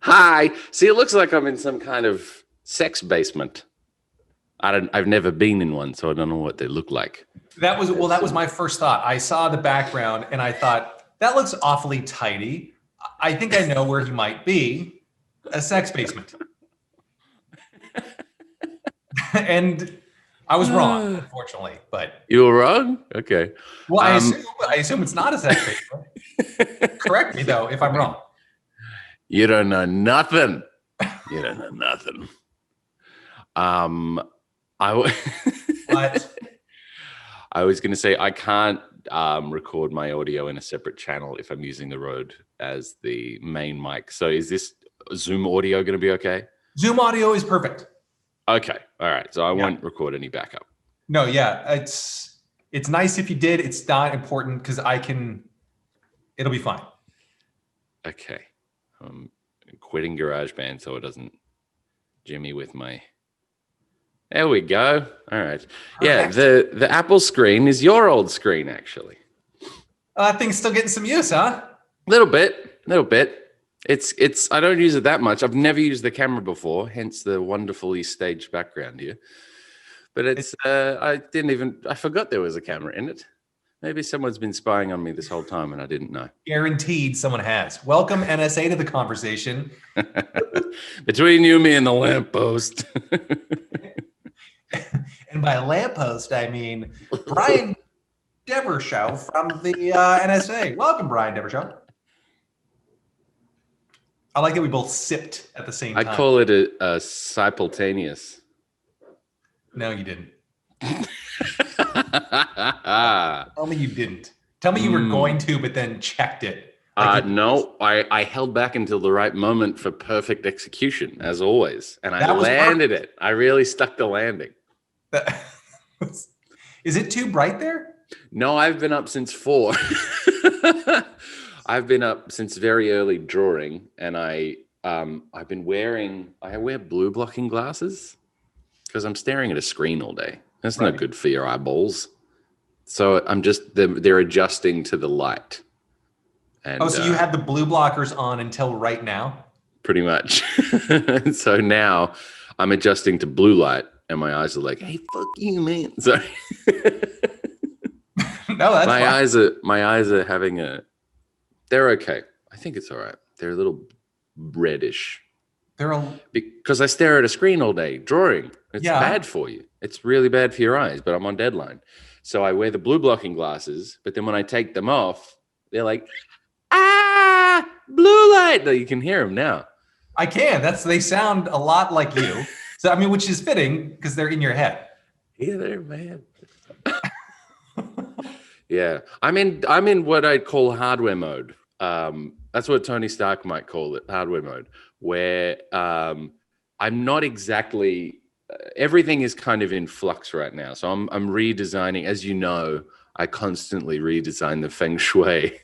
Hi. See, it looks like I'm in some kind of sex basement. I've never been in one, so I don't know what they look like. That was my first thought. I saw the background and I thought that looks awfully tidy. I think I know where he might be. A sex basement. And I was wrong, unfortunately. But You were wrong? Okay. well, I assume it's not a sex basement. Correct me though if I'm wrong. You don't know nothing. You don't know nothing. But I was going to say I can't record my audio in a separate channel if I'm using the Rode as the main mic. So is this Zoom audio going to be okay? Zoom audio is perfect. Okay. All right. So I won't record any backup. No, yeah, it's nice if you did. It's not important because it'll be fine. Okay. I'm quitting GarageBand so it doesn't jimmy with my... There we go. All right. Yeah, the Apple screen is your old screen, actually. That thing's still getting some use, huh? Little bit. It's. I don't use it that much. I've never used the camera before, hence the wonderfully staged background here. But I forgot there was a camera in it. Maybe someone's been spying on me this whole time and I didn't know. Guaranteed someone has. Welcome NSA to the conversation. Between you, me, and the lamppost. And by lamppost, I mean Brian Devershow from the NSA. Welcome, Brian Devershow. I like that we both sipped at the same time. I call it a Sipultaneous. No, you didn't. Tell me you didn't. Tell me you were going to, but then checked it. No, I held back until the right moment for perfect execution, as always. And I landed it. I really stuck the landing. Is it too bright there? No, I've been up since 4. I've been up since very early drawing, and I wear blue blocking glasses because I'm staring at a screen all day. That's no good for your eyeballs. So they're adjusting to the light. And, so you had the blue blockers on until right now? Pretty much. So now I'm adjusting to blue light, and my eyes are like, "Hey, fuck you, man." Sorry. No, that's fine. My eyes are having they're okay. I think it's all right. They're a little reddish. Because I stare at a screen all day drawing. It's bad for you. It's really bad for your eyes, but I'm on deadline. So I wear the blue blocking glasses, but then when I take them off, they're like, blue light. You can hear them now. I can. They sound a lot like you. So, I mean, which is fitting because they're in your head. Yeah, they're bad. Yeah. I'm in what I'd call hardware mode. That's what Tony Stark might call it, hardware mode, where I'm not exactly... everything is kind of in flux right now. So I'm redesigning. As you know, I constantly redesign the feng shui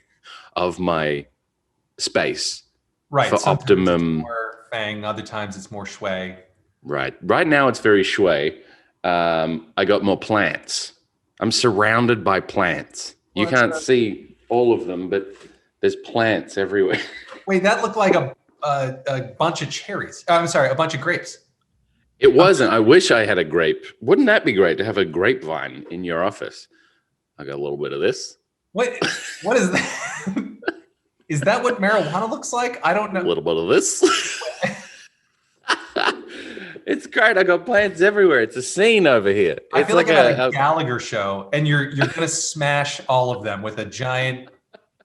of my space. Right. For sometimes optimum. It's more feng, other times it's more shui. Right. Right now it's very shui. I got more plants. I'm surrounded by plants. You can't see all of them, but there's plants everywhere. Wait, that looked like a bunch of cherries. I'm sorry, a bunch of grapes. It wasn't. I wish I had a grape. Wouldn't that be great to have a grapevine in your office? I got a little bit of this. What is that? Is that what marijuana looks like? I don't know. A little bit of this. It's great. I got plants everywhere. It's a scene over here. I feel like I'm at a Gallagher show, and you're gonna smash all of them with a giant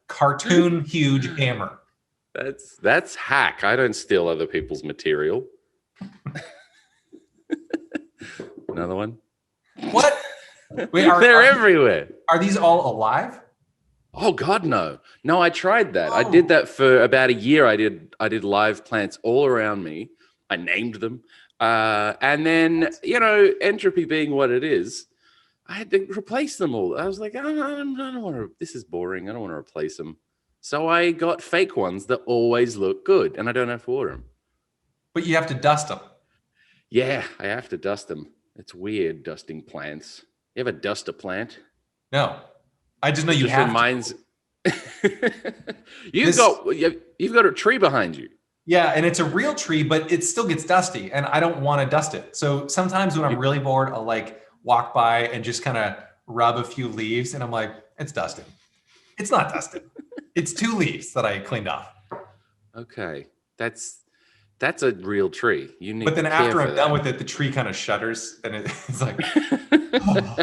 cartoon huge hammer. That's hack. I don't steal other people's material. Another one. What? Wait, they're everywhere. Are these all alive? Oh God, no. No, I tried that. I did that for about a year. I did live plants all around me. I named them. And then, entropy being what it is, I had to replace them all. I was like, I don't want to, this is boring. I don't want to replace them. So I got fake ones that always look good, and I don't have to water them. But you have to dust them. Yeah, I have to dust them. It's weird dusting plants. You ever dust a plant? No. I just know you have reminds... You've got a tree behind you. Yeah, and it's a real tree, but it still gets dusty, and I don't want to dust it. So sometimes when I'm really bored, I'll like walk by and just kind of rub a few leaves, and I'm like, it's dusted. It's not dusted. It's 2 leaves that I cleaned off. Okay, that's a real tree. You But need to then care after for I'm done with it, the tree kind of shudders, and it's like, oh.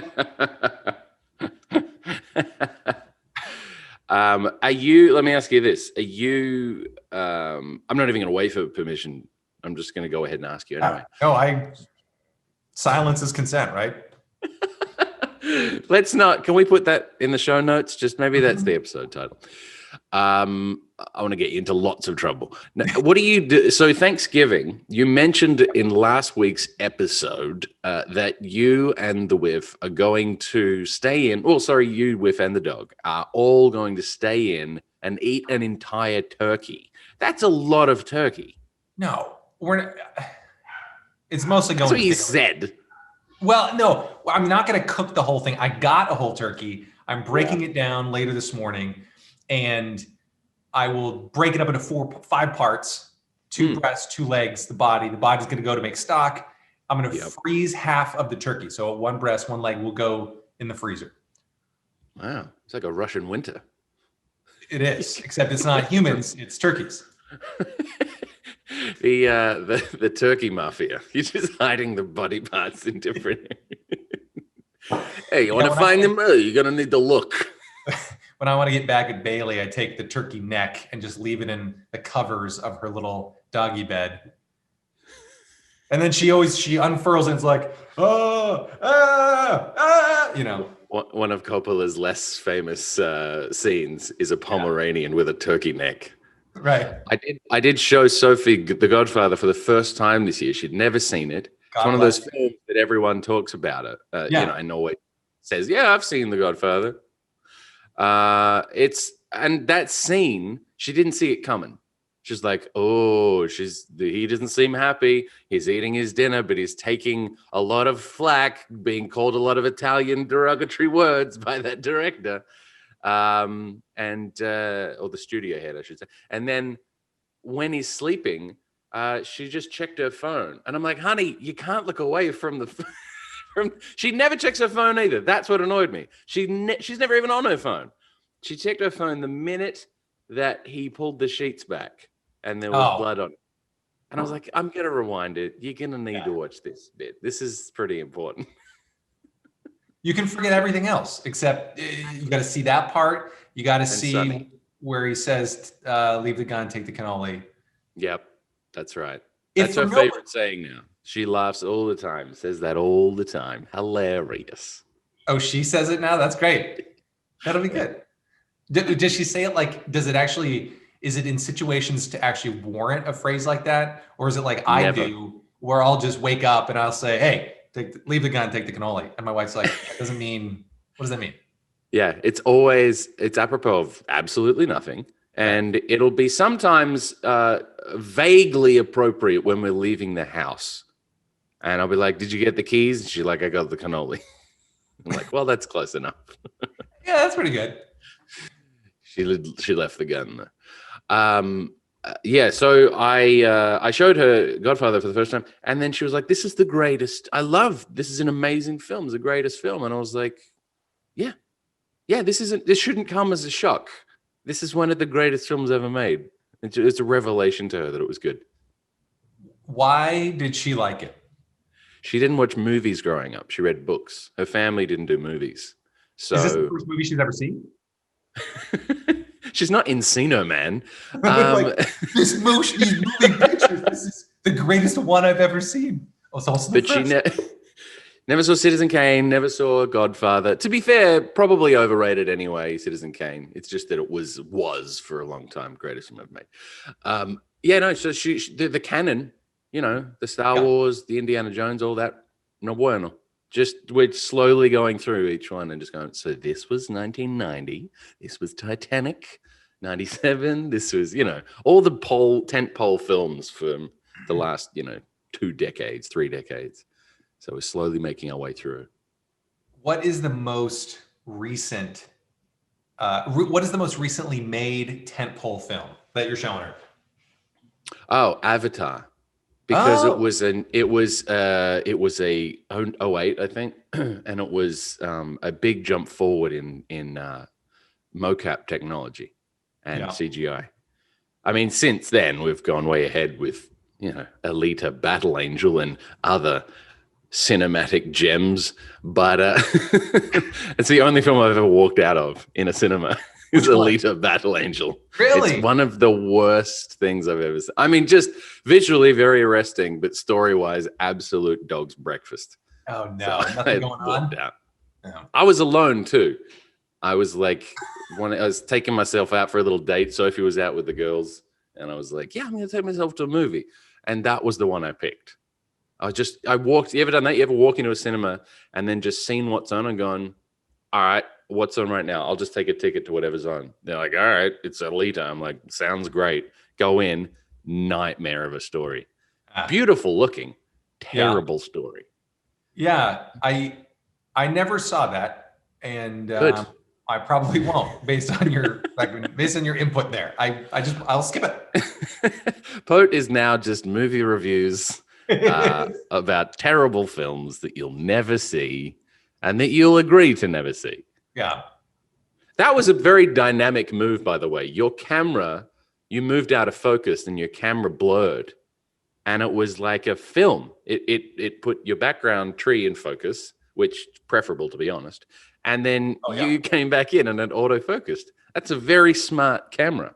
Are you? Let me ask you this: Are you? I'm not even going to wait for permission. I'm just going to go ahead and ask you anyway. No, silence is consent, right? Let's not. Can we put that in the show notes? Just maybe that's the episode title. I want to get you into lots of trouble. Now, what do you do? So Thanksgiving, you mentioned in last week's episode that you and the Whiff are going to stay in. Oh, sorry, you, Whiff, and the dog are all going to stay in and eat an entire turkey. That's a lot of turkey. No, we're not. It's mostly going. That's what you said. Well, no, I'm not going to cook the whole thing. I got a whole turkey. I'm breaking it down later this morning, and I will break it up into 5 parts: 2 breasts, 2 legs, the body. The body's going to go to make stock. I'm going to freeze half of the turkey. So 1 breast, 1 leg will go in the freezer. Wow. It's like a Russian winter. It is, except it's not humans, it's turkeys. The turkey mafia. You're just hiding the body parts in different. Hey, you want to find them? Oh, you're gonna need to look. When I want to get back at Bailey, I take the turkey neck and just leave it in the covers of her little doggy bed. And then she unfurls and it's like, you know. One of Coppola's less famous scenes is a Pomeranian with a turkey neck. Right. I did show Sophie The Godfather for the first time this year. She'd never seen it. It's one of those films that everyone talks about it. You know, and always says, "Yeah, I've seen The Godfather." And that scene, she didn't see it coming. She's like, "Oh, he doesn't seem happy. He's eating his dinner, but he's taking a lot of flack, being called a lot of Italian derogatory words by that director." Or the studio head, I should say. And then when he's sleeping, she just checked her phone, and I'm like, "Honey, you can't look away from the." She never checks her phone either. That's what annoyed me. She's never even on her phone. She checked her phone the minute that he pulled the sheets back, and there was blood on it. And I was like, "I'm gonna rewind it. You're gonna need to watch this bit. This is pretty important." You can forget everything else, except you got to see that part. You got to see Sunny, where he says, leave the gun, take the cannoli. Yep, that's right. That's her favorite saying now. She laughs all the time, says that all the time. Hilarious. Oh, she says it now? That's great. That'll be good. Does she say it like, is it in situations to actually warrant a phrase like that? Or is it like I do, where I'll just wake up and I'll say, hey, leave the gun, take the cannoli. And my wife's like, that doesn't mean, what does that mean? Yeah, it's apropos of absolutely nothing. And it'll be sometimes vaguely appropriate when we're leaving the house. And I'll be like, did you get the keys? And she's like, I got the cannoli. I'm like, well, that's close enough. Yeah, that's pretty good. She left the gun there. So I showed her Godfather for the first time, and then she was like, "This is the greatest. This is an amazing film. It's the greatest film." And I was like, "Yeah, this shouldn't come as a shock. This is one of the greatest films ever made." It's a revelation to her that it was good. Why did she like it? She didn't watch movies growing up. She read books. Her family didn't do movies. So is this the first movie she's ever seen? She's not Encino Man. These movie pictures. This is the greatest one I've ever seen. Oh, it's also but she never saw Citizen Kane, never saw Godfather. To be fair, probably overrated anyway, Citizen Kane. It's just that it was for a long time greatest film ever made. So she the canon, the Star Wars, the Indiana Jones, all that, no bueno. Just we're slowly going through each one and just going, so this was 1990, this was Titanic, 97, this was, all the tentpole films from the last, 2 decades, 3 decades. So we're slowly making our way through. What is the most recently made tentpole film that you're showing her? Oh, Avatar. Because Oh, it was a '08, I think, and it was a big jump forward in mocap technology and yeah. CGI. I mean, since then we've gone way ahead with Alita Battle Angel and other cinematic gems, but it's the only film I've ever walked out of in a cinema. Is Which one? Alita Battle Angel. It's Really? one of the worst things I've ever seen. I mean, just visually very arresting, but story-wise, absolute dog's breakfast. Oh So no, nothing I going walked on. out. No. I was alone too. I was like, I was taking myself out for a little date. Sophie was out with the girls, and I was like, "Yeah, I'm going to take myself to a movie," and that was the one I picked. I walked. You ever done that? You ever walk into a cinema and then just seen what's on and gone, all right, what's on right now? I'll just take a ticket to whatever's on. They're like, all right, it's Alita. I'm like, sounds great. Go in, nightmare of a story. Ah, Beautiful looking, yeah, terrible story. yeah. I never saw that, and Good. I probably won't based on your based on your input there. I'll skip POAT is now just movie reviews it. about terrible films that you'll never see and that you'll agree to never see. Yeah. That was a very dynamic move, by the way. Your camera, you moved out of focus and your camera blurred, and it was like a film. It put your background tree in focus, which preferable to be honest, and then Oh yeah. you came back in and it autofocused. That's a very smart camera.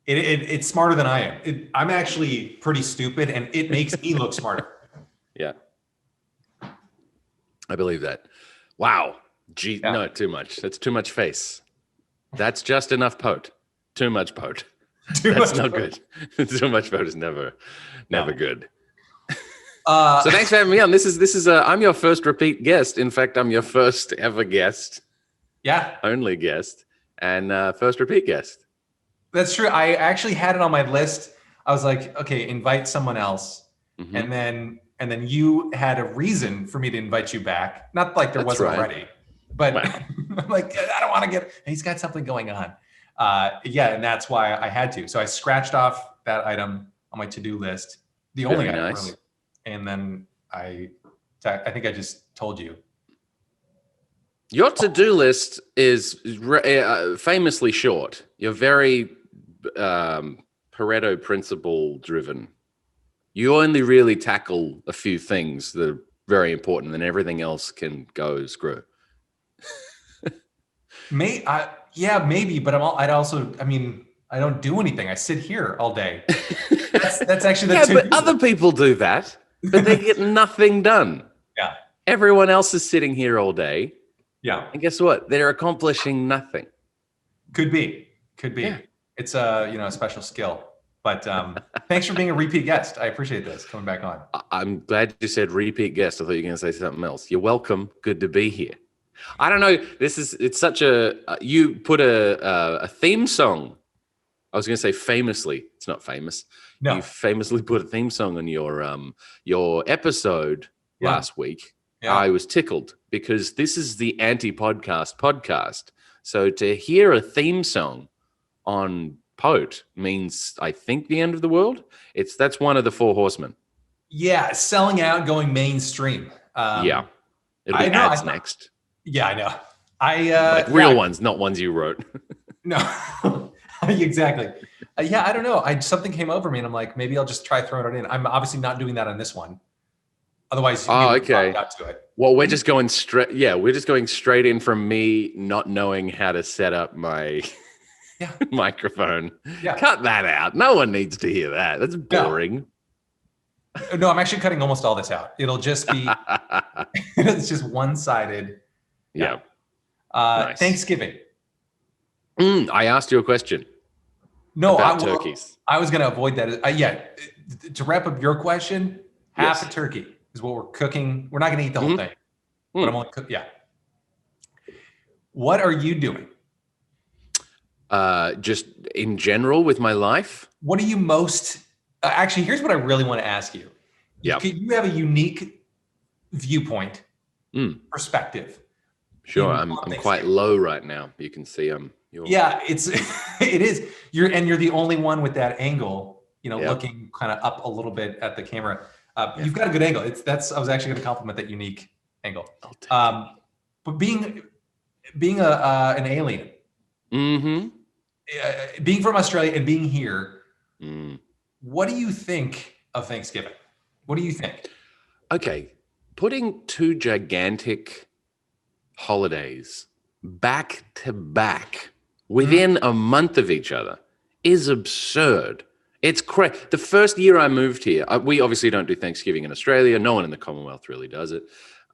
It's smarter than I am. I'm actually pretty stupid, and it makes me look smarter. Yeah, I believe that. Wow. Gee, Yeah. no, too much. That's too much face. That's just enough POAT. Too much POAT. Too That's much no fun. good. Too much POAT is never No. good. Uh, So thanks for having me on. This is I'm your first repeat guest. In fact, I'm your first ever guest, yeah, only guest, and first repeat guest. that's true. I actually had it on my list. I was like, okay, invite someone else, Hmm. and then you had a reason for me to invite you back. Not like there That's wasn't right. already, but Wow. I'm like, I don't want to get. He's got something going on. Yeah, and that's why I had to. So I scratched off that item on my to-do list, the only Very item nice. really, and then I think I just told you. Your to-do list is famously short. You're very Pareto principle driven. You only really tackle a few things that are very important, and everything else can go screw. Yeah, maybe, but I'd also, I mean, I don't do anything. I sit here all day. That's actually the Yeah, but to-do other people do that, but they get nothing done. Yeah. Everyone else is sitting here all day, Yeah, and guess what? They're accomplishing nothing. could be. Yeah. It's a special skill. But thanks for being a repeat guest. I appreciate this coming back on. I'm glad you said repeat guest. I thought you were going to say something else. You're welcome. Good to be here. I don't know. It's such a, you put a theme song. I was going to say famously. It's not famous. No. You famously put a theme song on your episode Yeah. last week. Yeah. I was tickled because this is the anti-podcast podcast. So to hear a theme song on POAT means, I think, the end of the world. That's one of the four horsemen. Yeah, selling out, going mainstream. Yeah, it'll be I know, ads next. Yeah, I know. Like real ones, not ones you wrote. No, exactly. Yeah, I don't know. Something came over me, and I'm like, maybe I'll just try throwing it in. I'm obviously not doing that on this one. Otherwise, Oh, we would okay. got to it. Well, we're just going straight. Yeah, we're just going straight in from me not knowing how to set up my Yeah. microphone. Yeah. Cut that out. No one needs to hear that. That's boring. No, I'm actually cutting almost all this out. It'll just be it's just one-sided. Yeah. Nice. Thanksgiving. I asked you a question. No, about turkeys. I was going to avoid that. Yeah, to wrap up your question, half a turkey is what we're cooking. We're not going to eat the whole thing, but I'm only cook. Yeah. What are you doing? Just in general with my life. What are you most? Actually, here's what I really want to ask you. Yeah. You have a unique viewpoint, perspective. Sure, I'm quite low right now. You can see Yeah, it is. You're the only one with that angle. looking kind of up a little bit at the camera. You've got a good angle. I was actually going to compliment that unique angle. But being an alien, being from Australia and being here, what do you think of Thanksgiving? What do you think? Okay, putting two gigantic holidays back to back within a month of each other is absurd. It's crazy. The first year I moved here, we obviously don't do Thanksgiving in Australia. No one in the Commonwealth really does it.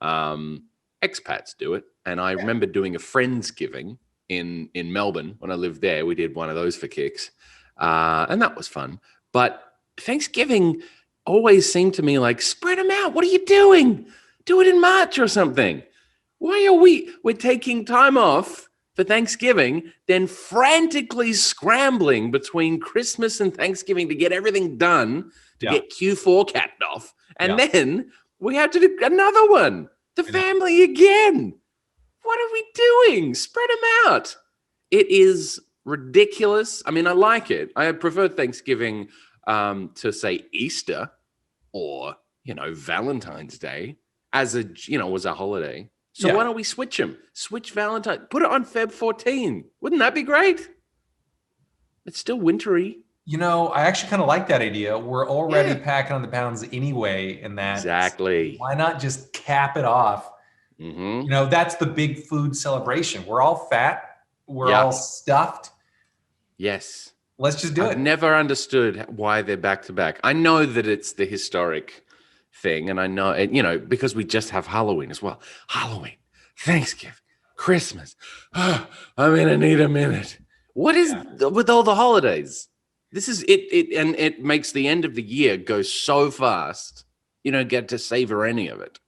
Expats do it. And I remember doing a Friendsgiving in Melbourne when I lived there. We did one of those for kicks. And that was fun. But Thanksgiving always seemed to me like, spread them out. What are you doing? Do it in March or something. Why are we're taking time off for Thanksgiving, then frantically scrambling between Christmas and Thanksgiving to get everything done, to get Q4 capped off. And then we have to do another one, the family again. What are we doing? Spread them out. It is ridiculous. I mean, I like it. I prefer Thanksgiving to say Easter or, Valentine's Day as a holiday. So why don't we switch them? Switch Valentine. Put it on Feb 14. Wouldn't that be great? It's still wintry. I actually kind of like that idea. We're already packing on the pounds anyway in that. Exactly. Why not just cap it off? That's the big food celebration. We're all fat. We're all stuffed. Yes. Let's just do it. I've never understood why they're back to back. I know that it's the historic thing, and I know, because we just have Halloween as well. Halloween, Thanksgiving, Christmas. I'm gonna need a minute. What is with all the holidays? This is it, and it makes the end of the year go so fast. You don't get to savor any of it.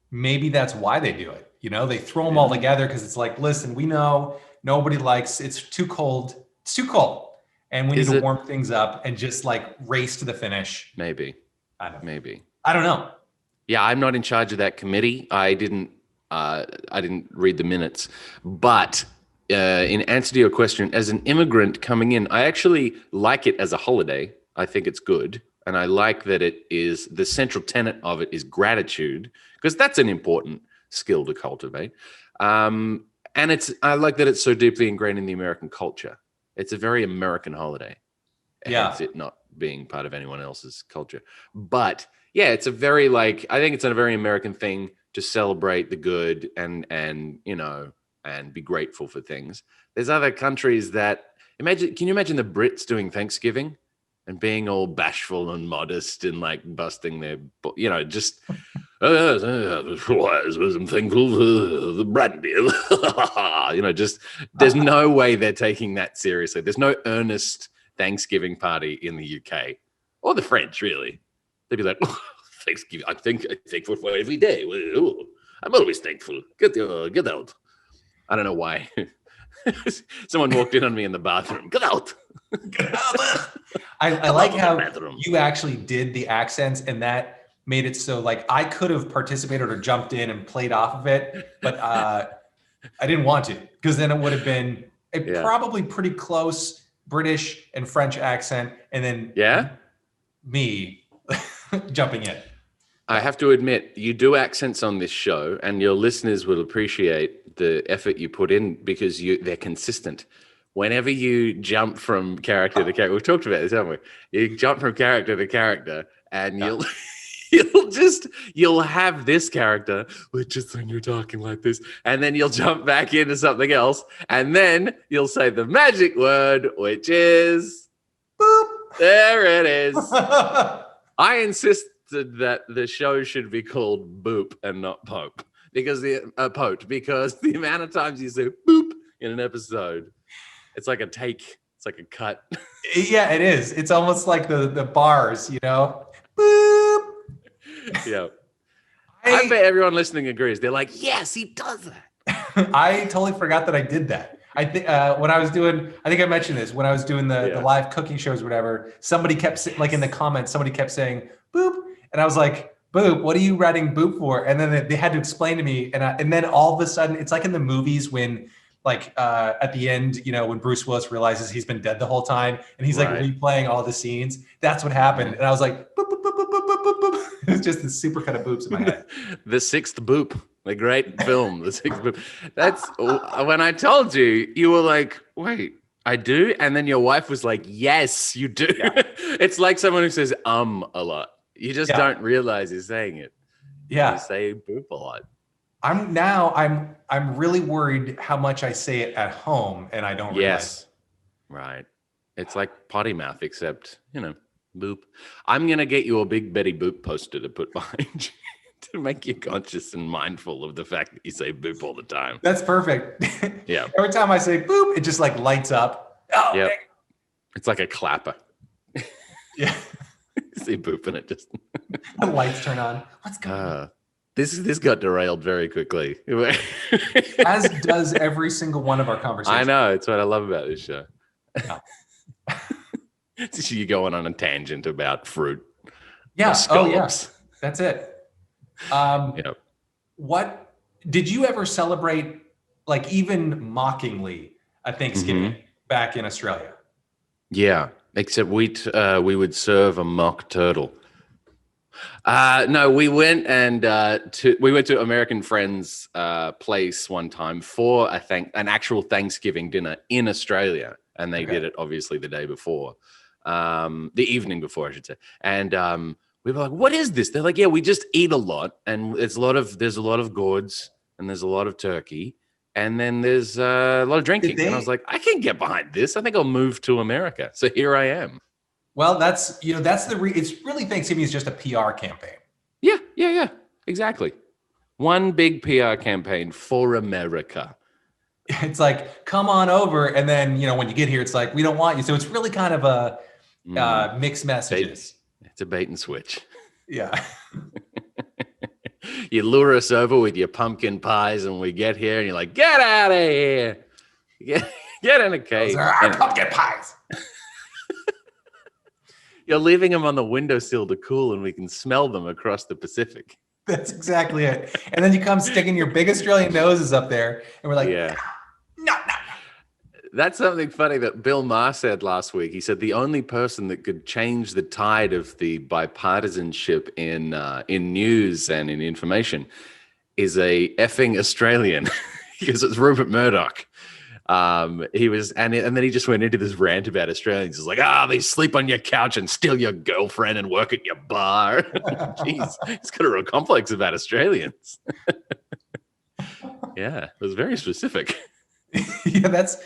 Maybe that's why they do it. They throw them all together because it's like, listen, we know nobody likes. It's too cold. It's too cold, and we need to warm things up and just like race to the finish. Maybe. I don't know. Maybe. I don't know. Yeah, I'm not in charge of that committee. I didn't read the minutes. But in answer to your question, as an immigrant coming in, I actually like it as a holiday. I think it's good. And I like that it is, the central tenet of it is gratitude, because that's an important skill to cultivate. And I like that it's so deeply ingrained in the American culture. It's a very American holiday. Hence it not being part of anyone else's culture. But it's a very I think it's a very American thing to celebrate the good and be grateful for things. There's other countries that can you imagine the Brits doing Thanksgiving and being all bashful and modest and busting their, just, I'm thankful for the brandy. Just, there's no way they're taking that seriously. There's no earnest Thanksgiving party in the UK or the French, really. They'd be like, Thanksgiving, I'm thankful for every day. I'm always thankful. Get out. I don't know why. Someone walked in on me in the bathroom. Get out. Get out. I like how you actually did the accents, and that made it so I could have participated or jumped in and played off of it, but I didn't want to, because then it would have been probably pretty close British and French accent, and then me jumping in. I have to admit, you do accents on this show, and your listeners will appreciate the effort you put in, because they're consistent. Whenever you jump from character to character, we've talked about this, haven't we? You jump from character to character, and you'll have this character, which is when you're talking like this, and then you'll jump back into something else, and then you'll say the magic word, which is boop. There it is. I insisted that the show should be called Boop and not Pope, because Pote, because the amount of times you say boop in an episode, it's like a take, it's like a cut. Yeah, it is. It's almost like the bars, boop. Yeah. I bet everyone listening agrees. They're like, yes, he does that. I totally forgot that I did that. I think when I was doing, I think I mentioned this, when I was doing the live cooking shows or whatever, somebody kept in the comments, somebody kept saying boop. And I was like, boop, what are you writing boop for? And then they had to explain to me. And then all of a sudden, it's like in the movies when like at the end, when Bruce Willis realizes he's been dead the whole time and he's like replaying all the scenes. That's what happened. And I was like, boop, boop, boop, boop, boop, boop, boop, boop. It's just the super kind of boops in my head. The Sixth Boop, the great film, The Sixth Boop. That's when I told you, you were like, wait, I do? And then your wife was like, yes, you do. Yeah. It's like someone who says a lot. You just don't realize you're saying it. Yeah. You say boop a lot. I'm really worried how much I say it at home and I don't realize. Right. It's like potty mouth, except, boop. I'm going to get you a big Betty Boop poster to put behind you to make you conscious and mindful of the fact that you say boop all the time. That's perfect. Yeah. Every time I say boop, it just like lights up. Oh, yeah. It's like a clapper. Yeah. You see boop and it just... the lights turn on. What's going on? This got derailed very quickly. As does every single one of our conversations. I know. It's what I love about this show. Yeah. You're going on a tangent about fruit. Yeah. Oh, yes. That's it. What did you ever celebrate, like even mockingly, a Thanksgiving back in Australia? Yeah, except we would serve a mock turtle. No, we went to American friend's place one time for an actual Thanksgiving dinner in Australia, and they did it obviously the day before, the evening before, I should say. And we were like, "What is this?" They're like, "Yeah, we just eat a lot, and there's a lot of gourds, and there's a lot of turkey, and then there's a lot of drinking." And I was like, "I can't get behind this. I think I'll move to America." So here I am. Well, that's it's really Thanksgiving is just a PR campaign. Yeah, exactly. One big PR campaign for America. It's like, come on over. And then, when you get here, it's like, we don't want you. So it's really kind of a mixed messages. It's a bait and switch. Yeah. You lure us over with your pumpkin pies and we get here and you're like, get out of here. Get in a cave. Those are our pumpkin pies. You're leaving them on the windowsill to cool and we can smell them across the Pacific. That's exactly it. And then you come sticking your big Australian noses up there and we're like, no. That's something funny that Bill Maher said last week. He said the only person that could change the tide of the bipartisanship in news and in information is a effing Australian because it's Rupert Murdoch. He was, and then he just went into this rant about Australians. He's like, they sleep on your couch and steal your girlfriend and work at your bar. Jeez, he's got a real complex about Australians. Yeah, it was very specific. Yeah, that's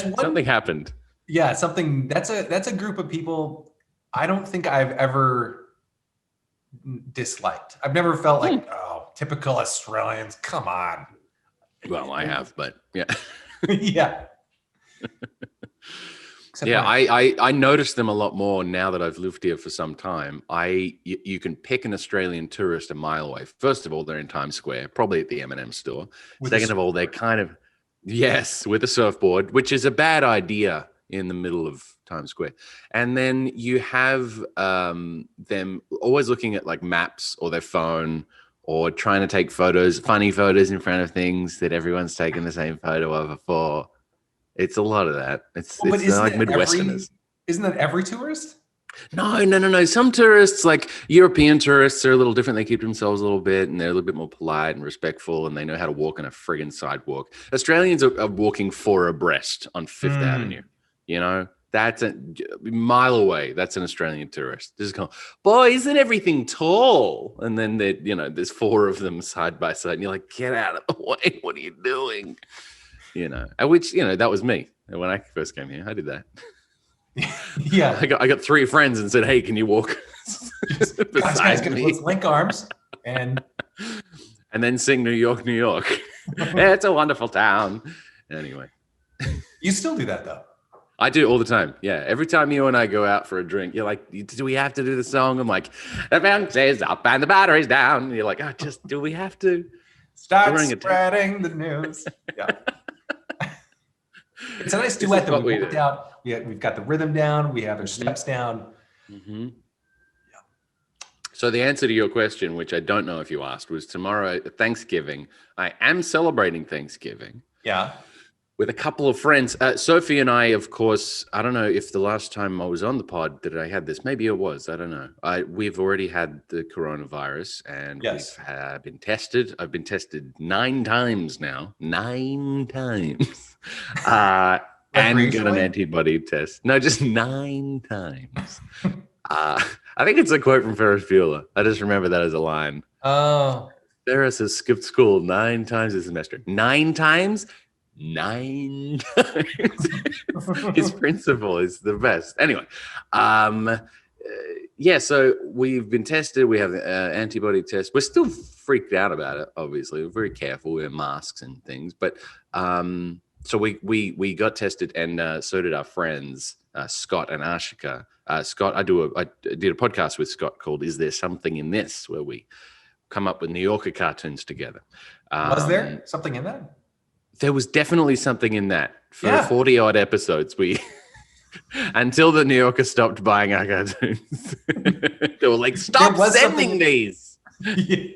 one, something happened. Yeah, something that's a group of people I don't think I've ever disliked. I've never felt like, typical Australians. Come on. Well, I have, but yeah. Yeah. I noticed them a lot more now that I've lived here for some time. You can pick an Australian tourist a mile away. First of all, they're in Times Square, probably at the M&M store. Second of all, they're kind of, with a surfboard, which is a bad idea in the middle of Times Square. And then you have them always looking at like maps or their phone or trying to take funny photos in front of things that everyone's taken the same photo of before. It's a lot of that. It's like Midwesterners. Isn't that every tourist? No. Some tourists, like European tourists, are a little different. They keep themselves a little bit, and they're a little bit more polite and respectful, and they know how to walk on a friggin' sidewalk. Australians are walking four abreast on Fifth Avenue. That's a mile away. That's an Australian tourist. Just going, boy, isn't everything tall? And then there's four of them side by side, and you're like, get out of the way. What are you doing? Which that was me when I first came here. I did that. Yeah, I got three friends and said, hey, can you walk beside me? Let's link arms and then sing New York, New York. It's a wonderful town. Anyway. You still do that though. I do all the time. Yeah. Every time you and I go out for a drink, you're like, do we have to do the song? I'm like, the bounce is up and the battery's down. And you're like, do we have to? Start spreading the news. Yeah. It's a nice duet that we worked out. We've got the rhythm down. We have our steps down. Mm-hmm. Yeah. So the answer to your question, which I don't know if you asked, was tomorrow, Thanksgiving. I am celebrating Thanksgiving. Yeah. with a couple of friends. Sophie and I, of course, I don't know if the last time I was on the pod that I had this. Maybe it was. I don't know. We've already had the coronavirus, and Yes. we've been tested. I've been tested 9 times now. 9 times. And got an antibody test. No, just 9 times. I think it's a quote from Ferris Bueller. I just remember that as a line. Oh. Ferris has skipped school 9 times this semester. 9 times? 9 times. His principal is the best. Anyway, so we've been tested. We have an antibody test. We're still freaked out about it, obviously. We're very careful. We wear masks and things. But so we got tested, and so did our friends, Scott and Ashika. Scott, I did a podcast with Scott called "Is There Something in This?" where we come up with New Yorker cartoons together. Was there something in that? There was definitely something in that for 40 odd episodes. Until the New Yorker stopped buying our cartoons. They were like, "Stop sending these." We're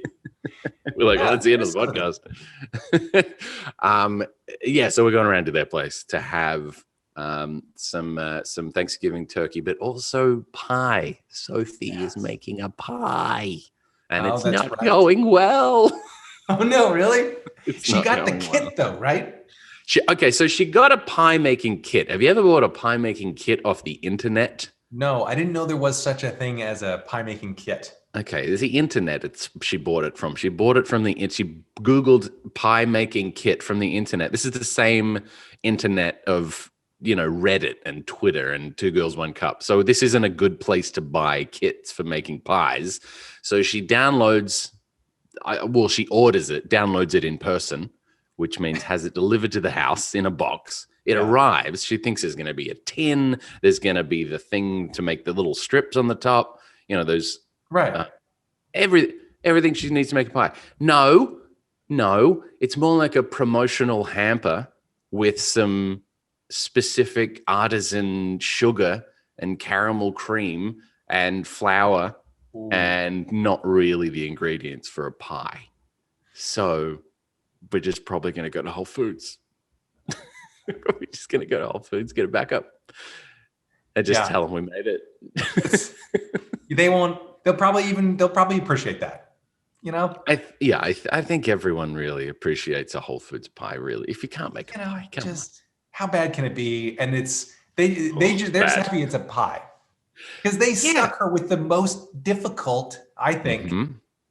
like, "Well, that's the end of the podcast." So we're going around to their place to have some Thanksgiving turkey, but also pie. Sophie is making a pie, and it's not going well. Oh no, really? She got the kit though, right? So she got a pie making kit. Have you ever bought a pie making kit off the internet? No, I didn't know there was such a thing as a pie making kit. Okay, there's the internet. She bought it from. She Googled pie making kit from the internet. This is the same internet of Reddit and Twitter and Two Girls One Cup. So this isn't a good place to buy kits for making pies. So she downloads. She orders it, downloads it in person, which means has it delivered to the house in a box. It arrives. She thinks there's going to be a tin. There's going to be the thing to make the little strips on the top. Those everything she needs to make a pie. No, it's more like a promotional hamper with some specific artisan sugar and caramel cream and flour. Ooh. And not really the ingredients for a pie. So we're just probably going to go to Whole Foods. We're just going to go to Whole Foods, get it back up, and just tell them we made it. They won't. They'll probably appreciate that. I think everyone really appreciates a Whole Foods pie. Really, if you can't make a pie, come on. How bad can it be? And they're just happy it's a pie. Because they stuck her with the most difficult, I think,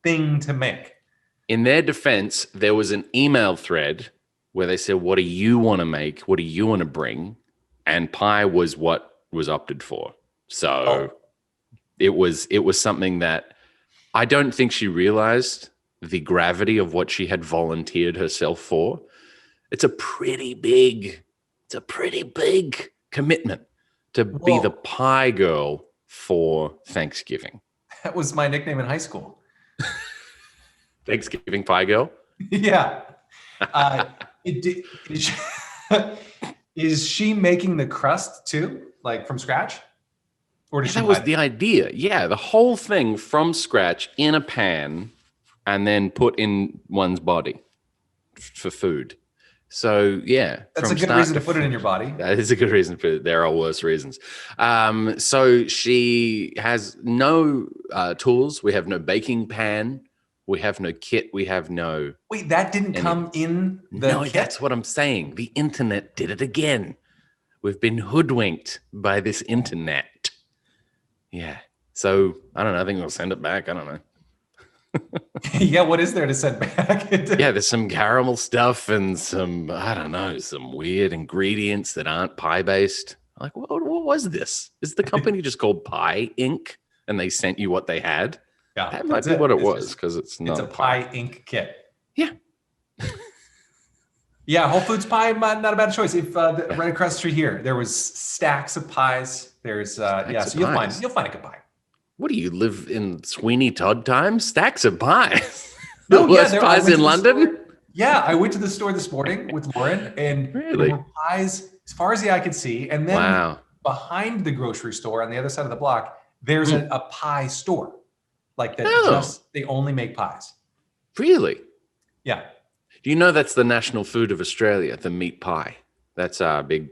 thing to make. In their defense, there was an email thread where they said, "What do you want to make? What do you want to bring?" And pie was what was opted for. So it was something that I don't think she realized the gravity of what she had volunteered herself for. It's a pretty big commitment to be the pie girl for Thanksgiving. That was my nickname in high school. Thanksgiving pie girl? Yeah. Is she making the crust too, like from scratch? Or does she that was the idea. Yeah, the whole thing from scratch in a pan and then put in one's body for food. So, that's a good reason to put it in your body. That is a good reason for it. There are worse reasons. So she has no tools. We have no baking pan. We have no kit. We have no... Wait, that didn't come in the kit? That's what I'm saying. The internet did it again. We've been hoodwinked by this internet. Yeah. So, I don't know. I think we'll send it back. I don't know. What is there to send back? There's some caramel stuff and some weird ingredients that aren't pie-based. Like, what was this? Is the company just called Pie Inc. and they sent you what they had? Yeah, that might be what it was, because it's not. It's a Pie Inc. kit. Yeah. Whole Foods pie, not a bad choice. If right across the street here, there was stacks of pies. There's so you'll find a good pie. What do you live in Sweeney Todd times? Stacks of pies. The worst pies in London? I went to the store this morning with Lauren, and there were pies as far as the eye could see. And then behind the grocery store on the other side of the block, there's a pie store. Like that they only make pies. Really? Yeah. Do you know that's the national food of Australia, the meat pie? That's our big.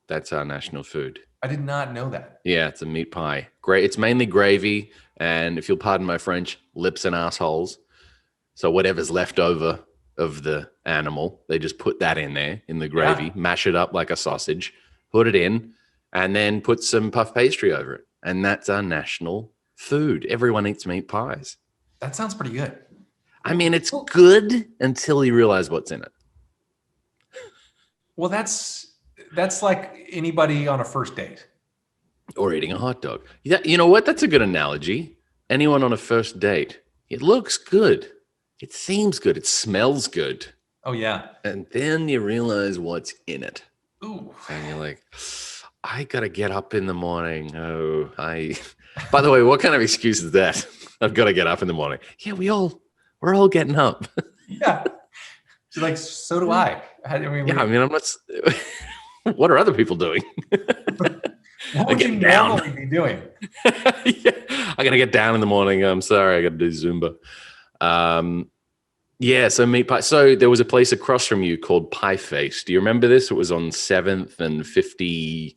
That's our national food. I did not know that. Yeah, it's a meat pie. Great. It's mainly gravy, and if you'll pardon my French, lips and assholes. So whatever's left over of the animal, they just put that in there in the gravy, mash it up like a sausage, put it in, and then put some puff pastry over it. And that's our national food. Everyone eats meat pies. That sounds pretty good. I mean, it's good until you realize what's in it. Well, that's like anybody on a first date. Or eating a hot dog. Yeah, you know what? That's a good analogy. Anyone on a first date. It looks good. It seems good. It smells good. Oh, yeah. And then you realize what's in it. Ooh. And you're like, I got to get up in the morning. By the way, what kind of excuse is that? I've got to get up in the morning. Yeah, we're all getting up. Yeah. She's like, so do I. I'm not. What are other people doing? What would you normally be doing? Yeah, I got to get down in the morning. I'm sorry, I got to do Zumba. So meat pie. So there was a place across from you called Pie Face. Do you remember this? It was on 7th and 50.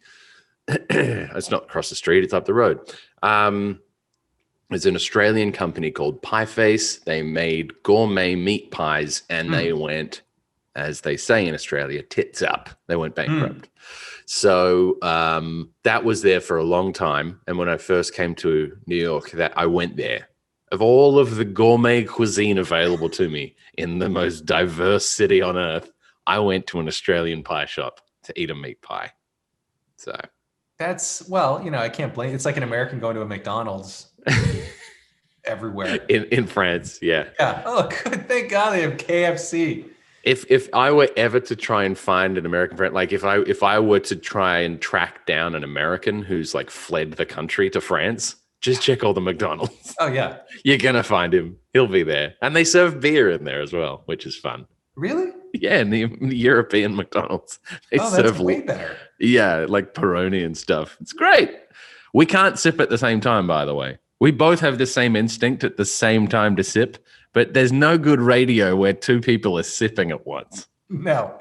It's not across the street. It's up the road. It's an Australian company called Pie Face. They made gourmet meat pies, and they went, as they say in Australia, tits up. They went bankrupt. So that was there for a long time. And when I first came to New York, I went there. Of all of the gourmet cuisine available to me in the most diverse city on earth, I went to an Australian pie shop to eat a meat pie. So that's, I can't blame. It's like an American going to a McDonald's everywhere. In France, yeah. Yeah. Oh, good. Thank God they have KFC. If I were ever to try and find an American friend, like if I were to try and track down an American who's like fled the country to France, just check all the McDonald's. Oh yeah, you're gonna find him. He'll be there, and they serve beer in there as well, which is fun. Really? Yeah, in the European McDonald's, they serve that's way better. Yeah, like Peroni and stuff. It's great. We can't sip at the same time, by the way. We both have the same instinct at the same time to sip, but there's no good radio where two people are sipping at once. No,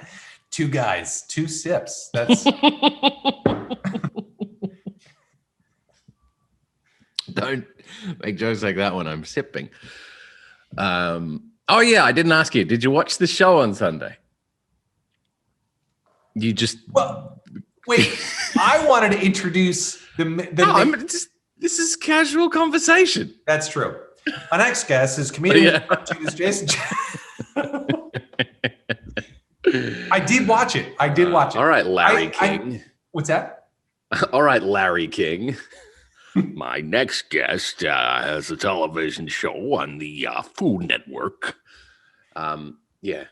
two guys, two sips. That's don't make jokes like that when I'm sipping. Oh yeah, I didn't ask you. Did you watch the show on Sunday? You just wait. I wanted to introduce this is casual conversation. That's true. My next guest is comedian cartoonist Jason. I did watch it. All right, Larry King. What's that? All right, Larry King. My next guest has a television show on the Food Network. It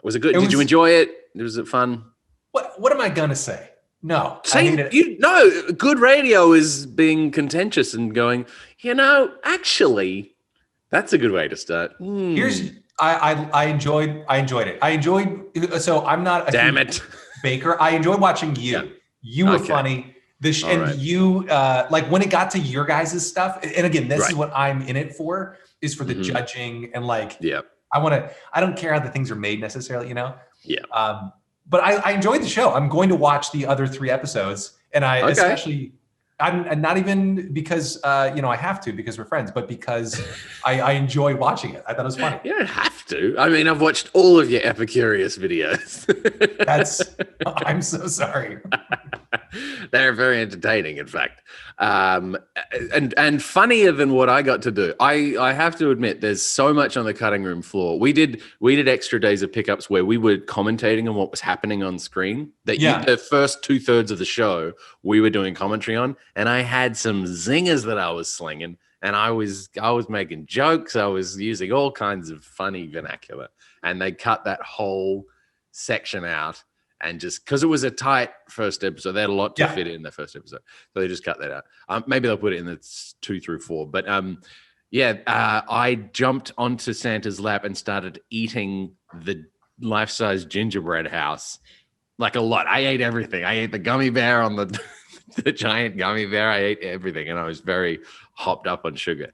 was it good? Did you enjoy it? Was it fun? What am I gonna say? No. Good radio is being contentious and going, actually, that's a good way to start. I enjoyed it. So I'm not a baker. I enjoyed watching you. Yeah. You were funny. You like when it got to your guys' stuff, and again, this is what I'm in it for, is for the judging and I don't care how the things are made necessarily, Yeah. But I enjoyed the show. I'm going to watch the other 3 episodes, and I'm not even because I have to because we're friends, but because I enjoy watching it. I thought it was funny. You don't have to. I mean, I've watched all of your Epicurious videos. I'm so sorry. They're very entertaining, in fact, and funnier than what I got to do. I have to admit, there's so much on the cutting room floor. We did extra days of pickups where we were commentating on what was happening on screen. The first 2/3 of the show we were doing commentary on, and I had some zingers that I was slinging, and I was making jokes. I was using all kinds of funny vernacular, and they cut that whole section out. And just because it was a tight first episode, they had a lot to fit in the first episode, so they just cut that out. Maybe they'll put it in the 2 through 4. But I jumped onto Santa's lap and started eating the life-size gingerbread house like a lot. I ate everything. I ate the gummy bear on the giant gummy bear. I ate everything, and I was very hopped up on sugar.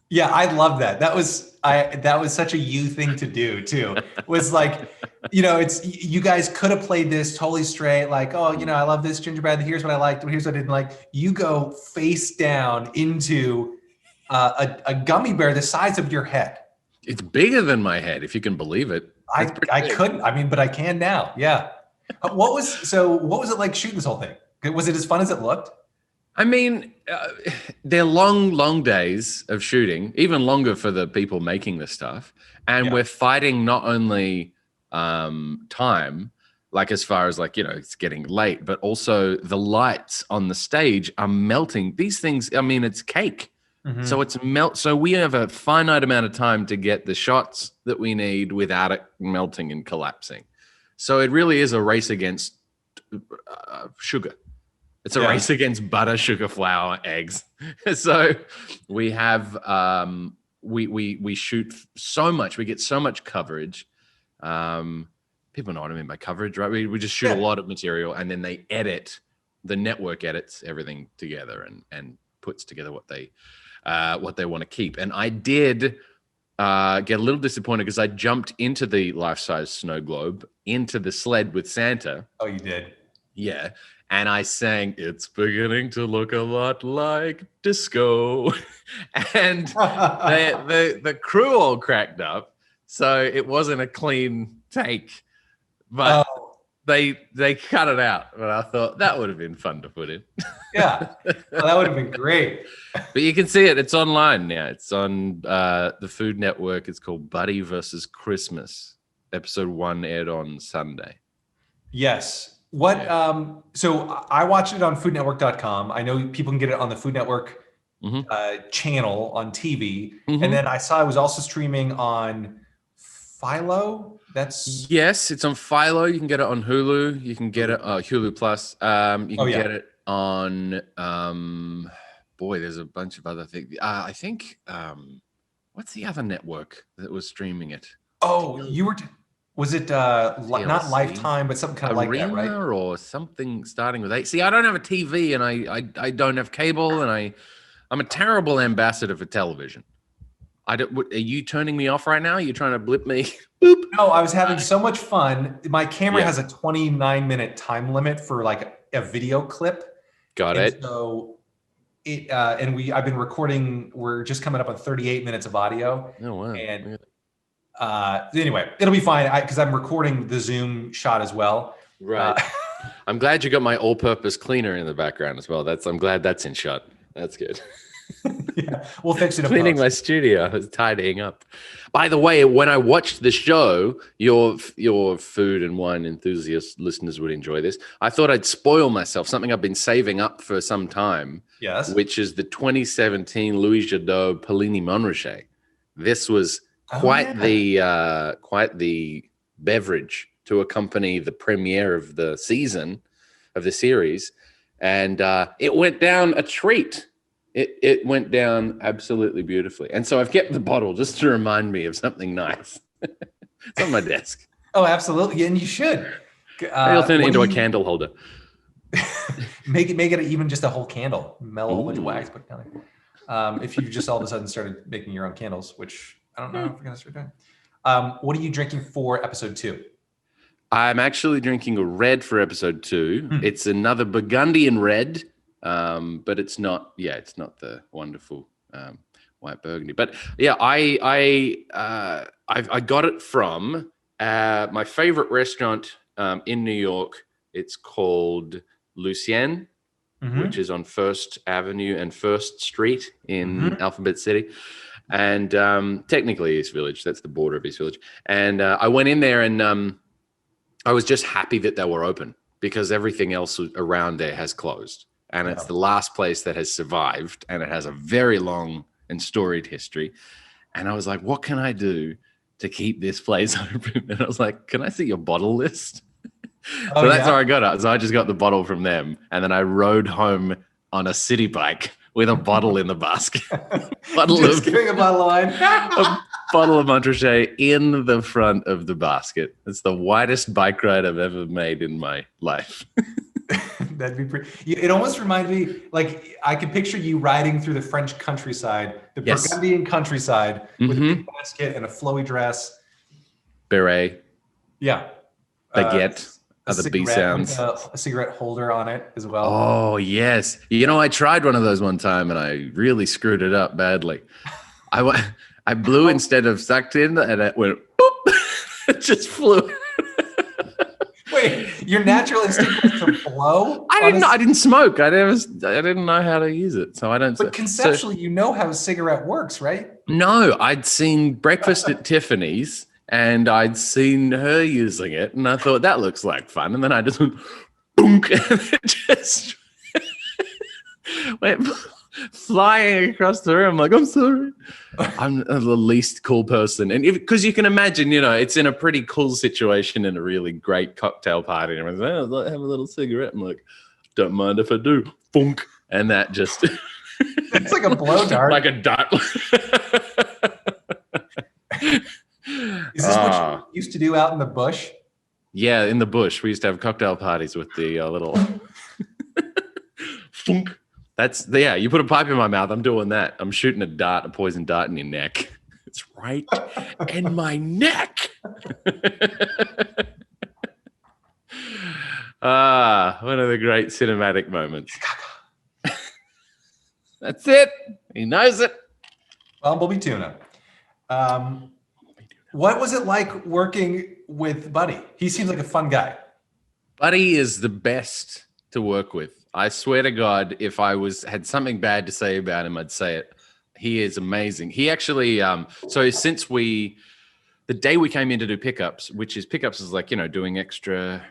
Yeah, I love that. That was such a you thing to do too. Was like, it's you guys could have played this totally straight, like, oh, I love this gingerbread. Here's what I liked. Here's what I didn't like. You go face down into a gummy bear the size of your head. It's bigger than my head, if you can believe it. I couldn't. I mean, but I can now. Yeah. What was it like shooting this whole thing? Was it as fun as it looked? I mean, they're long, long days of shooting, even longer for the people making the stuff. And we're fighting not only time, like as far as like, it's getting late, but also the lights on the stage are melting. These things, I mean, it's cake. So it's so we have a finite amount of time to get the shots that we need without it melting and collapsing. So it really is a race against sugar. It's a race against butter, sugar, flour, eggs. So we have we shoot so much. We get so much coverage. People know what I mean by coverage, right? We just shoot a lot of material, and then they edit. The network edits everything together and puts together what they want to keep. And I did get a little disappointed because I jumped into the life-size snow globe into the sled with Santa. Oh, you did? Yeah. And I sang, "It's beginning to look a lot like disco." And the crew all cracked up. So it wasn't a clean take. But they cut it out. But I thought that would have been fun to put in. Yeah. Well, that would have been great. But you can see it. It's online now. It's on the Food Network. It's called Buddy versus Christmas. Episode 1 aired on Sunday. Yes. So I watched it on foodnetwork.com. I know people can get it on the Food Network channel on TV. And then I saw it was also streaming on Philo. Yes, it's on Philo. You can get it on Hulu. You can get it Hulu Plus. You can get it on there's a bunch of other things. I think what's the other network that was streaming it? Oh, was it not Lifetime, but something kind of like that, right? Or something starting with 8. See, I don't have a TV, and I don't have cable, and I'm a terrible ambassador for television. Are you turning me off right now? Are you trying to blip me? Boop. No, I was having so much fun. My camera has a 29-minute time limit for like a video clip. Got it. So I've been recording. We're just coming up on 38 minutes of audio. Oh wow! And anyway, it'll be fine because I'm recording the Zoom shot as well. Right. I'm glad you got my all-purpose cleaner in the background as well. I'm glad that's in shot. That's good. Yeah, we'll fix it. Cleaning my studio. I was tidying up. By the way, when I watched the show, your food and wine enthusiast listeners would enjoy this. I thought I'd spoil myself, something I've been saving up for some time. Yes. Which is the 2017 Louis Jadot Pellini Montrachet. This was quite the beverage to accompany the premiere of the season of the series, and it went down a treat. It went down absolutely beautifully. And so I've kept the bottle just to remind me of something nice. It's on my desk. Oh, absolutely. And you should. Maybe I'll turn it into a candle holder. Make it even just a whole candle. Mellow a whole bunch of wax, put it down there. If you just all of a sudden started making your own candles, which I don't know if we're going to start doing. What are you drinking for episode 2? I'm actually drinking a red for episode 2. It's another Burgundian red. But it's not the wonderful white Burgundy. But yeah, I got it from my favorite restaurant in New York. It's called Lucien, which is on 1st Avenue and 1st Street in Alphabet City. And technically East Village, that's the border of East Village. And I went in there and I was just happy that they were open because everything else around there has closed. And it's the last place that has survived, and it has a very long and storied history. And I was like, what can I do to keep this place open? And I was like, can I see your bottle list? So that's how I got it. So I just got the bottle from them, and then I rode home on a city bike with a bottle in the basket. Giving a bottle of wine. A bottle of Montrachet in the front of the basket. It's the widest bike ride I've ever made in my life. That'd be pretty. It almost reminds me, like I could picture you riding through the French countryside, the Yes. Burgundian countryside, with a big basket and a flowy dress. Beret, Yeah. baguette, A other B cigarette with sounds. a cigarette holder on it as well. Oh, yes. You know, I tried one of those one time and I really screwed it up badly. I blew instead of sucked in, and it went boop. It just flew. Wait, your natural instinct was to blow? I didn't smoke. I didn't know how to use it, so I don't. But conceptually, you know how a cigarette works, right? No, I'd seen Breakfast at Tiffany's, and I'd seen her using it, and I thought that looks like fun, and then I just went boonk, and it just went flying across the room. Like, I'm sorry. I'm the least cool person. And because you can imagine, you know, it's in a pretty cool situation in a really great cocktail party. And everyone's like, oh, have a little cigarette. I'm like, don't mind if I do. Funk. And that just... It's like a blow dart. Like a dart. Is this what you used to do out in the bush? Yeah, in the bush. We used to have cocktail parties with the little... Funk. You put a pipe in my mouth, I'm doing that. I'm shooting a poison dart in your neck. It's right in my neck. One of the great cinematic moments. That's it. He knows it. Bumblebee tuna. What was it like working with Buddy? He seems like a fun guy. Buddy is the best to work with. I swear to God, if I had something bad to say about him, I'd say it. He is amazing. He actually, so since the day we came in to do pickups is like, you know, doing extra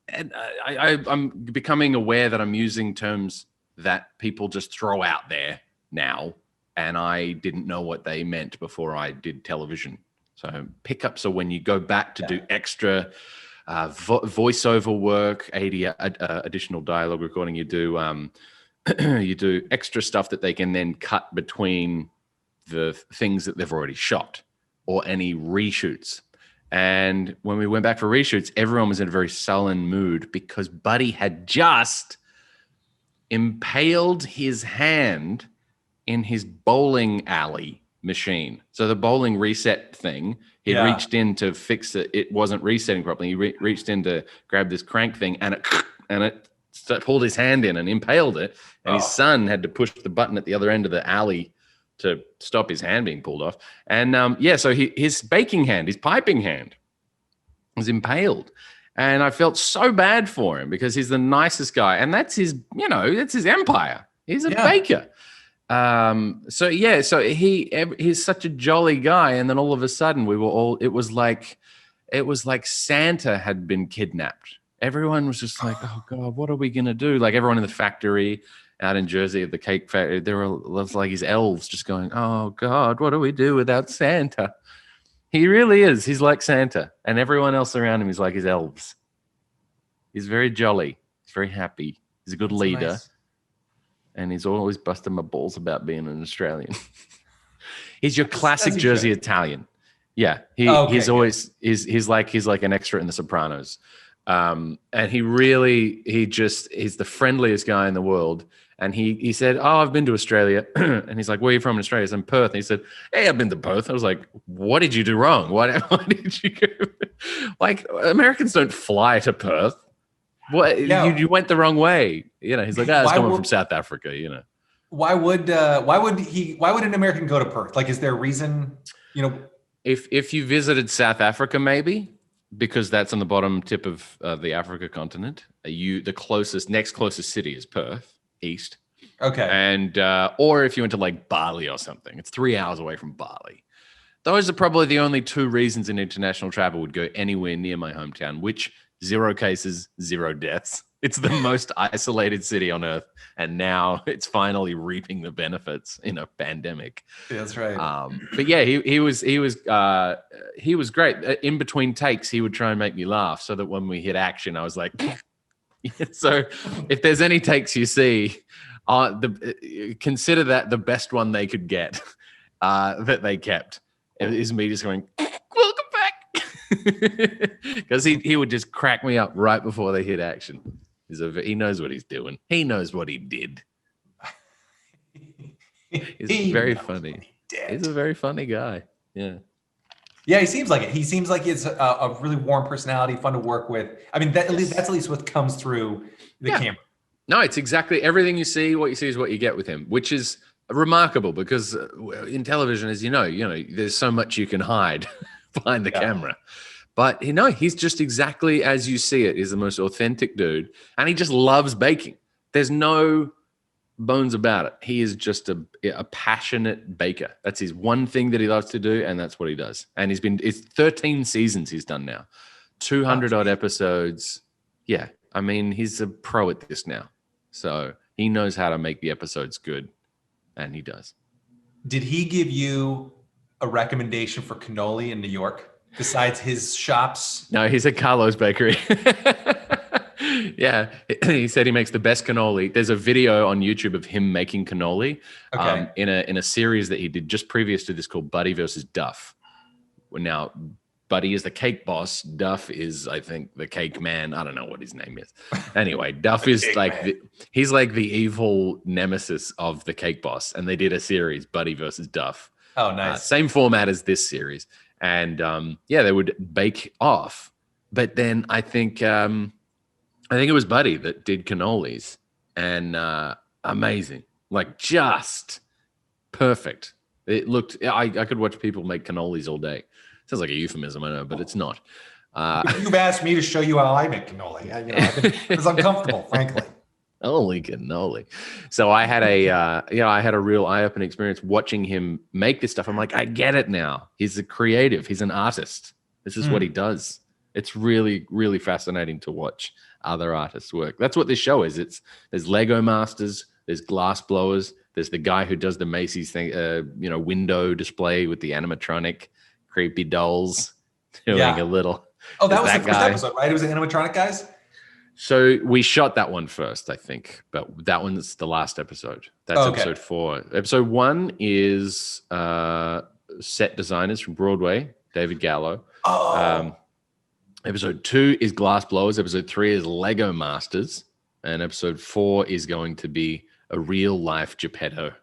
and I'm becoming aware that I'm using terms that people just throw out there now. And I didn't know what they meant before I did television. So pickups are when you go back to do extra voiceover work, additional dialogue recording. You do you do extra stuff that they can then cut between the things that they've already shot or any reshoots. And when we went back for reshoots, everyone was in a very sullen mood because Buddy had just impaled his hand in his bowling alley machine. So the bowling reset thing, he reached in to fix it. It wasn't resetting properly. He reached in to grab this crank thing, and it pulled his hand in and impaled it. And his son had to push the button at the other end of the alley to stop his hand being pulled off. And so his baking hand, his piping hand, was impaled. And I felt so bad for him because he's the nicest guy, and that's his empire. He's a baker. So he's such a jolly guy, and then all of a sudden it was like Santa had been kidnapped. Everyone was just like, oh God, what are we gonna do? Like everyone in the factory out in Jersey at the cake factory, there was like his elves just going, oh God, what do we do without Santa? He really is. He's like Santa, and everyone else around him is like his elves. He's very jolly. He's very happy. He's a good leader. Nice. And he's always busting my balls about being an Australian. He's your classic Jersey Italian. Yeah, he's like an extra in The Sopranos, and he's the friendliest guy in the world. And he said, "Oh, I've been to Australia," and he's like, "Where are you from in Australia?" I'm Perth. And he said, "Hey, I've been to Perth." I was like, "What did you do wrong? Why did you go?" Like Americans don't fly to Perth. What you went the wrong way, you know? He's like, I was coming from South Africa, you know. Why would an American go to Perth? Like, is there a reason? You know, if you visited South Africa, maybe because that's on the bottom tip of the Africa continent. The next closest city is Perth, east. Okay. And or if you went to like Bali or something, it's 3 hours away from Bali. Those are probably the only two reasons an international travel would go anywhere near my hometown, which 0 cases, 0 deaths. It's the most isolated city on earth, and now it's finally reaping the benefits in a pandemic. That's right. But yeah, he was great. In between takes, he would try and make me laugh, so that when we hit action, I was like. So, if there's any takes you see, consider that the best one they could get that they kept is me just going. Welcome back. Because he would just crack me up right before they hit action. He knows what he's doing. He knows what he did. He's very funny. He's a very funny guy. Yeah. Yeah, he seems like it. He seems like he's a really warm personality, fun to work with. I mean, that's at least what comes through the camera. No, it's exactly everything you see. What you see is what you get with him, which is remarkable because in television, as you know, there's so much you can hide behind the camera. But he's just exactly as you see it. He's the most authentic dude, and he just loves baking. There's no bones about it. He is just a passionate baker. That's his one thing that he loves to do, and that's what he does. And it's 13 seasons he's done now, 200 odd episodes. Yeah, I mean, he's a pro at this now, so he knows how to make the episodes good, and he does. Did he give you a recommendation for cannoli in New York besides his shops? No, he's at Carlo's Bakery. Yeah, he said he makes the best cannoli. There's a video on YouTube of him making cannoli in a series that he did just previous to this called Buddy versus Duff. Now, Buddy is the cake boss. Duff is, I think, the cake man. I don't know what his name is. Anyway, Duff is like he's like the evil nemesis of the cake boss. And they did a series, Buddy versus Duff. Oh, nice. Same format as this series. And they would bake off. But then I think it was Buddy that did cannolis, and amazing, like just perfect. It looked. I could watch people make cannolis all day. Sounds like a euphemism, I know, but it's not. You've asked me to show you how I make cannoli. It's uncomfortable, frankly. Holy cannoli! So I had a real eye-opening experience watching him make this stuff. I'm like, I get it now. He's a creative. He's an artist. This is what he does. It's really, really fascinating to watch other artists work. That's what this show is. There's Lego masters, there's glass blowers, there's the guy who does the Macy's thing, window display with the animatronic creepy dolls doing a little. Oh, that was the first episode, right? It was the animatronic guys. So we shot that one first, I think, but that one's the last episode. That's episode 4. Episode 1 is set designers from Broadway, David Gallo. Episode 2 is Glass Blowers. Episode 3 is Lego Masters. And episode 4 is going to be a real life Geppetto.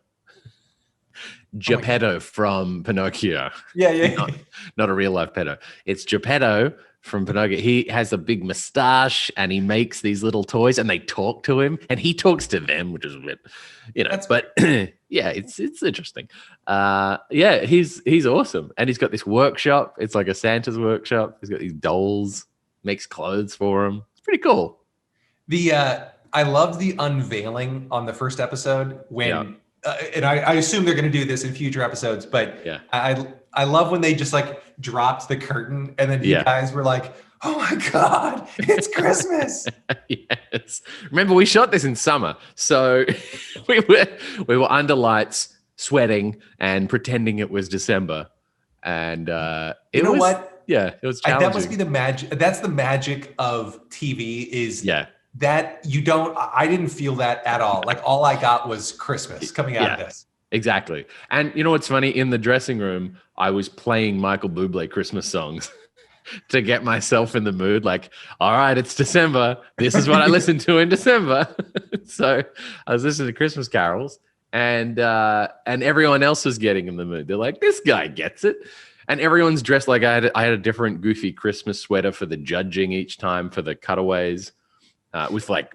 Geppetto from Pinocchio. Yeah. Not a real life pedo. It's Geppetto from Pinocchio. He has a big mustache and he makes these little toys and they talk to him and he talks to them, which is a bit, but yeah, it's interesting. He's awesome. And he's got this workshop. It's like a Santa's workshop. He's got these dolls, makes clothes for him. It's pretty cool. I loved the unveiling on the first episode when, and I assume they're going to do this in future episodes, but I love when they just like dropped the curtain and then you guys were like, oh my God, it's Christmas. Yes. Remember, we shot this in summer. So we were under lights, sweating and pretending it was December. And it was challenging. That must be the magic. That's the magic of TV is that I didn't feel that at all. Like all I got was Christmas coming out of this. Exactly. And you know what's funny? In the dressing room, I was playing Michael Bublé Christmas songs to get myself in the mood. Like, all right, it's December. This is what I listen to in December. So I was listening to Christmas carols and everyone else was getting in the mood. They're like, this guy gets it. And everyone's dressed like I had a different goofy Christmas sweater for the judging each time for the cutaways with like,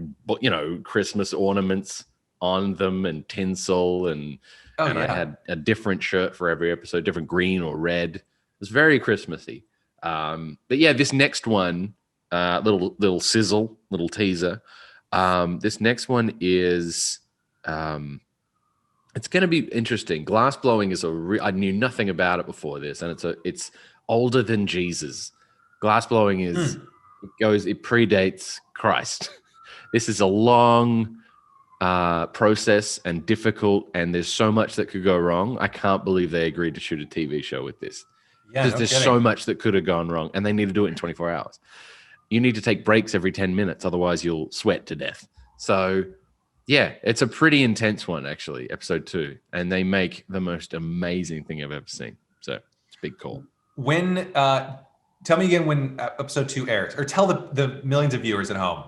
Christmas ornaments on them and tinsel and I had a different shirt for every episode, different green or red. It was very Christmassy. But yeah, this next one, little sizzle, little teaser. This next one is, it's going to be interesting. Glass blowing is I knew nothing about it before this, and it's older than Jesus. Glass blowing is it predates Christ. This is a long process and difficult, and there's so much that could go wrong. I can't believe they agreed to shoot a TV show with this. Yeah, because there's so much that could have gone wrong, and they need to do it in 24 hours. You need to take breaks every 10 minutes, otherwise you'll sweat to death. So, yeah, it's a pretty intense one, actually, episode 2, and they make the most amazing thing I've ever seen. So, it's a big call. When, tell me again when episode 2 airs, or tell the millions of viewers at home.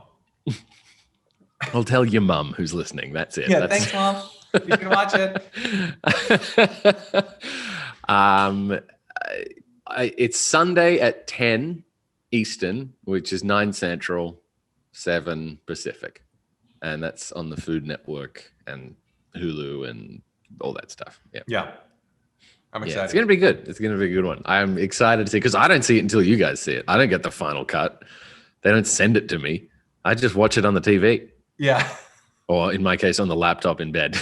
I'll tell your mum who's listening. That's it. Yeah, thanks, Mom. You can watch it. It's Sunday at 10 Eastern, which is 9 Central, 7 Pacific. And that's on the Food Network and Hulu and all that stuff. Yeah. I'm excited. It's going to be good. It's going to be a good one. I'm excited to see, because I don't see it until you guys see it. I don't get the final cut. They don't send it to me. I just watch it on the TV. Yeah. Or in my case, on the laptop in bed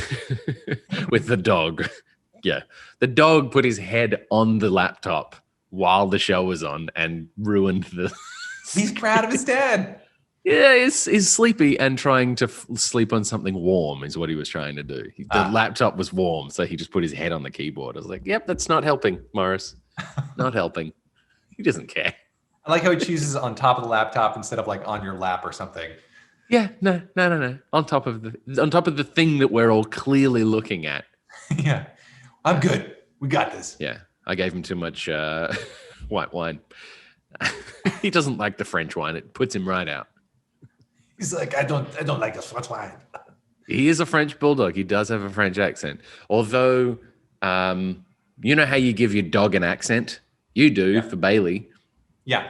with the dog. Yeah. The dog put his head on the laptop while the show was on and ruined the... He's proud of his dad. Yeah, he's sleepy and trying to sleep on something warm is what he was trying to do. The laptop was warm, so he just put his head on the keyboard. I was like, yep, that's not helping, Morris. Not helping. He doesn't care. I like how he chooses on top of the laptop instead of like on your lap or something. Yeah, no. On top of the thing that we're all clearly looking at. Yeah. I'm good. We got this. Yeah. I gave him too much white wine. He doesn't like the French wine. It puts him right out. He's like, I don't like this. That's why. He is a French bulldog. He does have a French accent. Although, you know how you give your dog an accent? You do for Bailey. Yeah.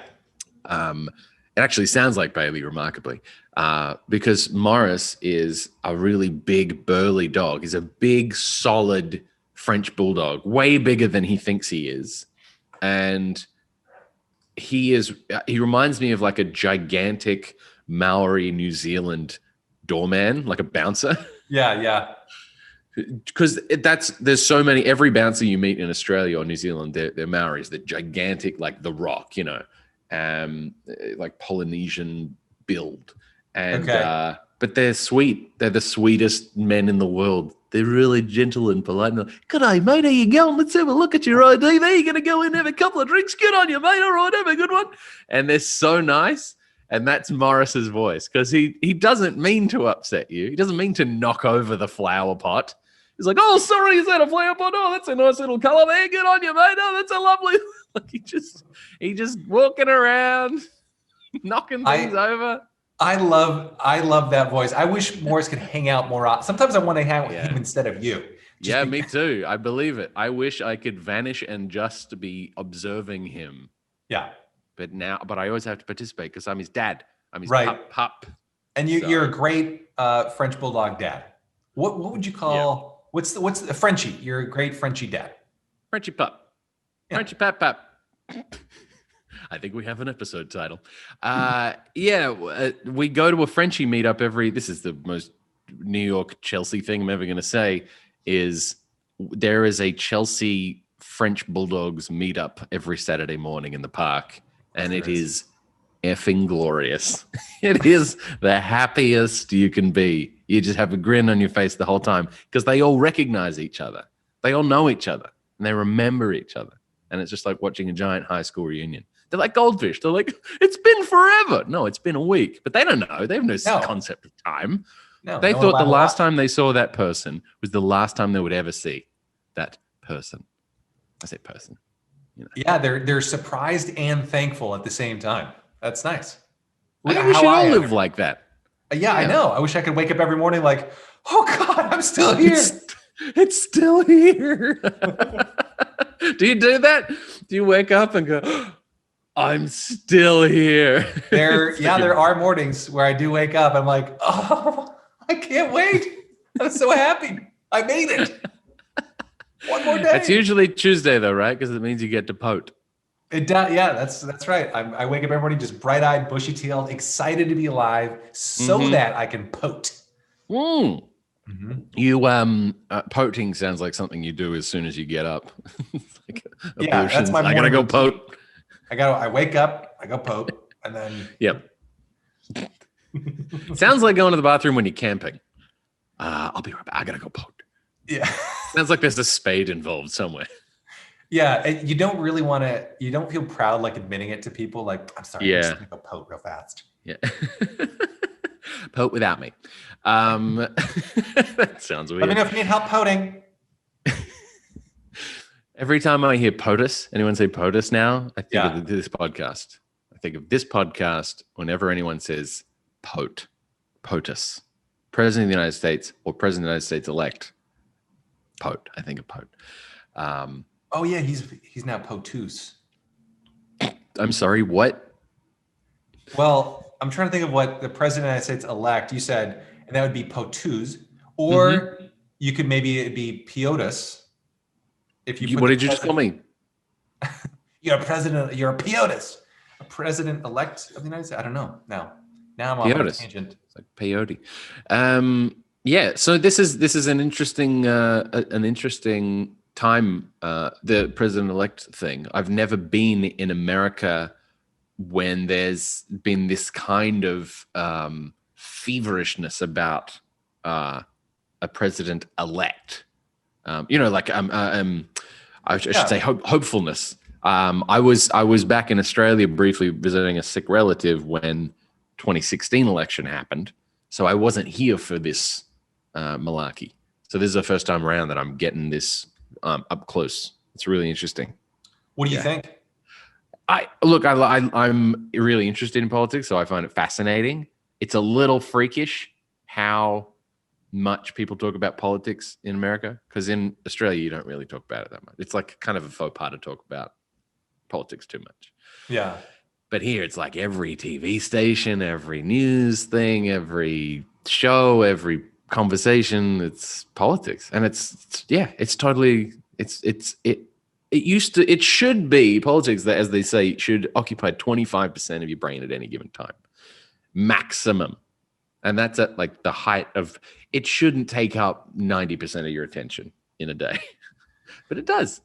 It actually sounds like Bailey remarkably, because Morris is a really big, burly dog. He's a big, solid French bulldog, way bigger than he thinks he is. And he reminds me of like a gigantic Maori New Zealand doorman, like a bouncer. Yeah. Because there's so many, every bouncer you meet in Australia or New Zealand, they're Maoris, they're gigantic, like the Rock, you know, like Polynesian build. And, but they're sweet. They're the sweetest men in the world. They're really gentle and polite. And good day, mate. How you going? Let's have a look at your ID there. You're going to go in and have a couple of drinks. Good on you, mate. All right, have a good one. And they're so nice. And that's Morris's voice, because he doesn't mean to upset you. He doesn't mean to knock over the flower pot. He's like, oh, sorry, is that a flower pot? Oh, that's a nice little color there. Good on you, mate. Oh, that's a lovely. Like he just walking around, knocking things over. I love that voice. I wish Morris could hang out more. Sometimes I want to hang out with him instead of you. Me too. I believe it. I wish I could vanish and just be observing him. Yeah. But I always have to participate because I'm his dad. I'm his pup. And you're a great French bulldog dad. What would you call? What's the Frenchie? You're a great Frenchie dad. Frenchie pup. Yeah. Frenchie pup. I think we have an episode title. We go to a Frenchie meetup this is the most New York Chelsea thing I'm ever going to say, is there is a Chelsea French Bulldogs meetup every Saturday morning in the park. And it is effing glorious. It is the happiest you can be. You just have a grin on your face the whole time because they all recognize each other. They all know each other and they remember each other. And it's just like watching a giant high school reunion. They're like goldfish. They're like, it's been forever. No, it's been a week. But they don't know. They have no concept of time. No, they thought the last time they saw that person was the last time they would ever see that person. I say person. You know. Yeah, they're surprised and thankful at the same time. That's nice. I think we should all live like that. Yeah, I know. I wish I could wake up every morning like, oh God, I'm still here. It's still here. Do you do that? Do you wake up and go, I'm still here? There are mornings where I do wake up. I'm like, oh, I can't wait. I'm so happy. I made it. One more day. It's usually Tuesday though, right? Because it means you get to POAT. It does. Yeah, that's right. I wake up every morning just bright-eyed, bushy-tailed, excited to be alive so that I can POAT. Mm. Mm-hmm. You POATing sounds like something you do as soon as you get up. Like that's my I gotta go POAT. I wake up, I go POAT, and then Sounds like going to the bathroom when you're camping. I'll be right back. I gotta go POAT. Yeah. Sounds like there's a spade involved somewhere. Yeah, and you don't really want to. You don't feel proud like admitting it to people. Like, I'm sorry, I'm just gonna go POAT real fast. Yeah, POAT without me. That sounds weird. Let me know if you need help POATing. Every time I hear POTUS, anyone say POTUS now, I think of this podcast. I think of this podcast whenever anyone says POAT, POTUS. President of the United States or President of the United States elect. POAT, I think a POAT. Oh yeah, he's now POTUS. I'm sorry, what? Well, I'm trying to think of what the President of the United States elect, you said, and that would be POTUS, or you could maybe it'd be POTUS. If you What did you just call me? You're a president, you're a POTUS. A president-elect of the United States? I don't know. Now I'm on a tangent. It's like peyote. Yeah, so this is an interesting time, the president-elect thing. I've never been in America when there's been this kind of feverishness about a president-elect. I should say hopefulness. I was back in Australia briefly visiting a sick relative when 2016 election happened, so I wasn't here for this malarkey. So this is the first time around that I'm getting this up close. It's really interesting. What do you think? I'm really interested in politics, so I find it fascinating. It's a little freakish how much people talk about politics in America, because in Australia you don't really talk about it that much. It's like kind of a faux pas to talk about politics too much. Yeah. But here it's like every TV station, every news thing, every show, every conversation, it's politics. And it should be politics that, as they say, should occupy 25% of your brain at any given time. Maximum. And that's at like the height of, it shouldn't take up 90% of your attention in a day. But it does.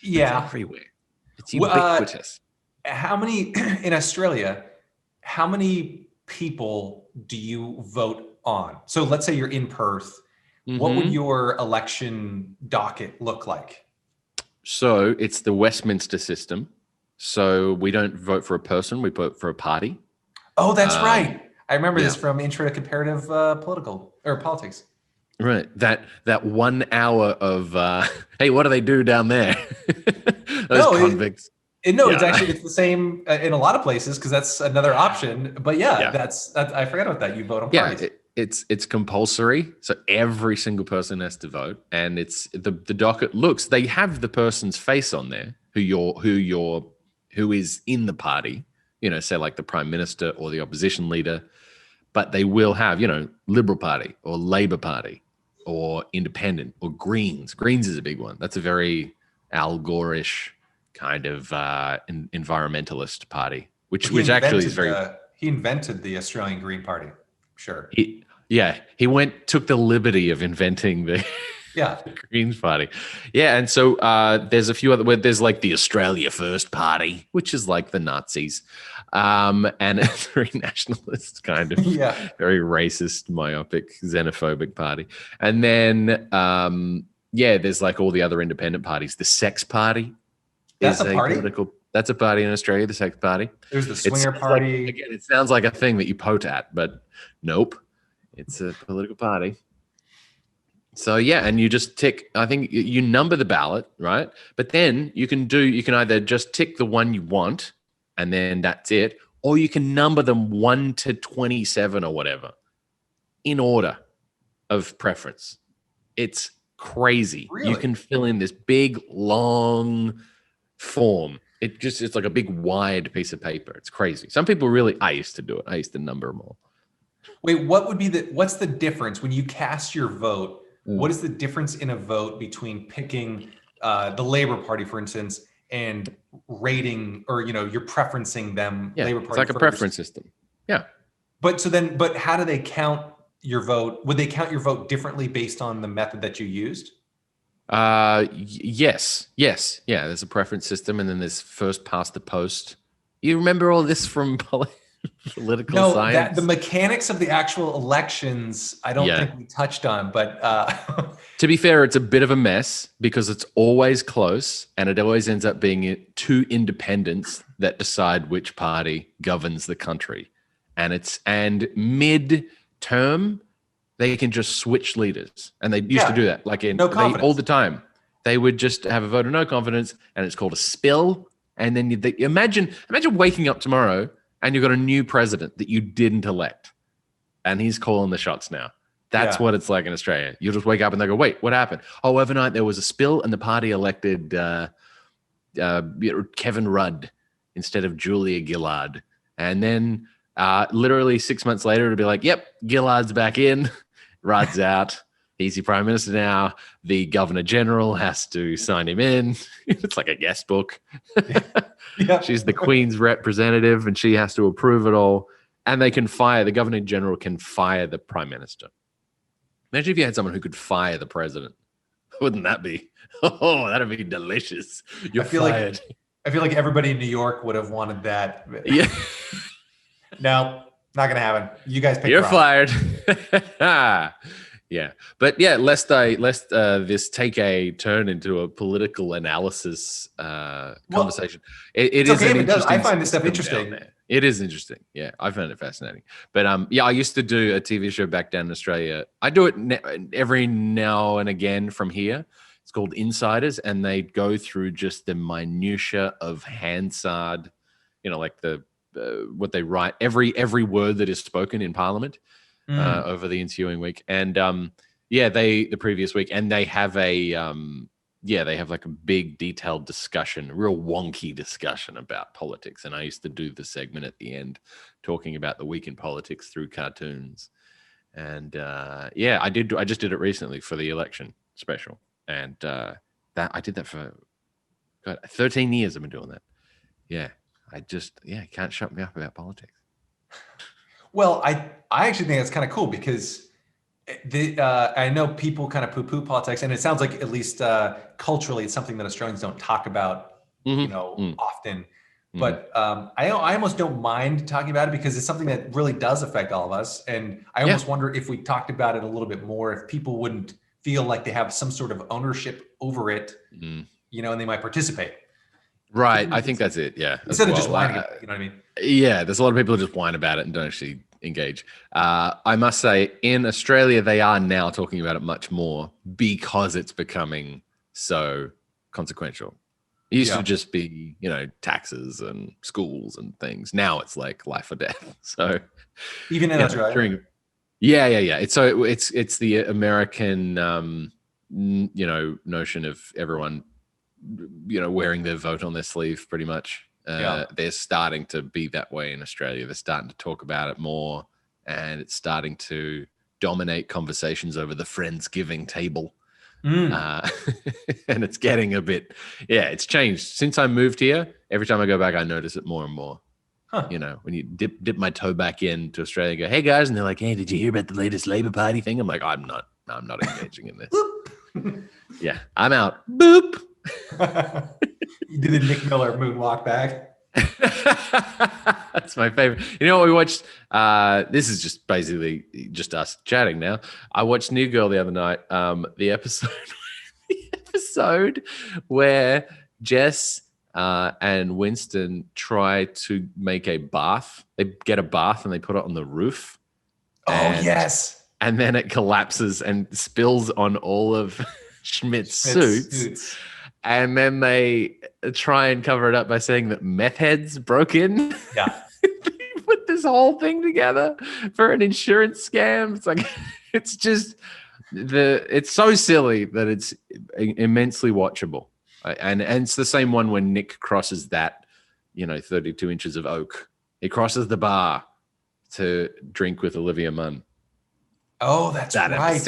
Yeah. It's everywhere. It's ubiquitous. How many, in Australia, how many people do you vote on? So let's say you're in Perth. What would your election docket look like? So it's the Westminster system. So we don't vote for a person, we vote for a party. Oh, that's right. I remember this from Intro to Comparative Politics. Right. That 1 hour of, hey, what do they do down there? Those convicts. It's the same in a lot of places because that's another option. But that's I forgot about that. You vote on parties. It's compulsory, so every single person has to vote, and it's the docket looks. They have the person's face on there who is in the party. Say like the prime minister or the opposition leader, but they will have Liberal Party or Labor Party or Independent or Greens. Greens is a big one. That's a very Al Gore-ish kind of environmentalist party, which actually is very. He invented the Australian Green Party. Sure. He took the liberty of inventing the Greens Party. Yeah, and so there's a few other where there's like the Australia First Party, which is like the Nazis, and it's very nationalist kind of, very racist, myopic, xenophobic party. And then there's like all the other independent parties. The Sex Party. That's a party. That's a party in Australia. The Sex Party. There's the Swinger Party. Again, it sounds like a thing that you POAT at, but nope, it's a political party. So and you just tick. I think you number the ballot, right? But then you can either just tick the one you want, and then that's it, or you can number them 1 to 27 or whatever, in order of preference. It's crazy. Really? You can fill in this big long form. It's like a big wide piece of paper. It's crazy. Some people I used to do it. I used to number them all. Wait, what's the difference when you cast your vote? What is the difference in a vote between picking the Labor Party, for instance, and rating, or you're preferencing them? Yeah, Labor Party it's like first. A preference system. Yeah. But how do they count your vote? Would they count your vote differently based on the method that you used? Yes. Yeah, there's a preference system, and then there's first past the post. You remember all this from political science? The mechanics of the actual elections, I don't think we touched on, but to be fair, it's a bit of a mess because it's always close, and it always ends up being two independents that decide which party governs the country. And mid-term, they can just switch leaders, and they used to do that, like all the time. They would just have a vote of no confidence, and it's called a spill. And then imagine waking up tomorrow and you've got a new president that you didn't elect. and he's calling the shots now. That's Yeah. what it's like in Australia. You'll just wake up and they go, wait, what happened? Oh, overnight there was a spill and the party elected Kevin Rudd instead of Julia Gillard. And then literally 6 months later, it'll be like, yep, Gillard's back in, Rudd's out. He's the prime minister now. The governor general has to sign him in. It's like a guest book. Yeah. She's the Queen's representative and she has to approve it all. And they can fire, the governor general can fire the prime minister. Imagine if you had someone who could fire the president. Wouldn't that be? Oh, that'd be delicious. You're fired. I feel like everybody in New York would have wanted that. Yeah. No, not going to happen. You guys pick You're fired. Yeah. But yeah, lest this take a turn into a political analysis conversation. It's okay, it does. I find this stuff interesting. It is interesting. Yeah, I found it fascinating. But yeah, I used to do a TV show back down in Australia. I do it every now and again from here. It's called Insiders, and they go through just the minutia of Hansard, like the what they write, every word that is spoken in Parliament over the ensuing week. And the previous week, and they have they have like a big detailed discussion, a real wonky discussion about politics. And I used to do the segment at the end talking about the week in politics through cartoons. And I just did it recently for the election special. And I did that for 13 years. I've been doing that. Yeah. Can't shut me up about politics. Well, I actually think that's kind of cool because I know people kind of poo-poo politics, and it sounds like at least culturally, it's something that Australians don't talk about, often. But I almost don't mind talking about it because it's something that really does affect all of us. And I almost wonder if we talked about it a little bit more, if people wouldn't feel like they have some sort of ownership over it, and they might participate. Right. I think that's it. Yeah. Instead of just whining about it, you know what I mean? Yeah. There's a lot of people who just whine about it and don't actually engage. I must say, in Australia, they are now talking about it much more because it's becoming so consequential. It used to just be, taxes and schools and things. Now it's like life or death. So even in Australia. It's the American, notion of everyone, wearing their vote on their sleeve pretty much. They're starting to be that way in Australia. They're starting to talk about it more, and it's starting to dominate conversations over the Friendsgiving table. And it's getting a bit, it's changed. Since I moved here, every time I go back, I notice it more and more. Huh. When you dip my toe back into Australia and go, hey guys, and they're like, hey, did you hear about the latest Labour Party thing? I'm like, I'm not engaging in this. Yeah, I'm out. Boop. You did the Nick Miller moonwalk back. That's my favorite. You know what we watched? This is just basically just us chatting now. I watched New Girl the other night. The episode where Jess and Winston try to make a bath. They get a bath and they put it on the roof. Yes. And then it collapses and spills on all of Schmidt's suits. And then they try and cover it up by saying that meth heads broke in. Yeah. They put this whole thing together for an insurance scam. It's like, it's just it's so silly that it's immensely watchable. And it's the same one when Nick crosses that, 32 inches of oak. He crosses the bar to drink with Olivia Munn. Oh, that's right. Episode.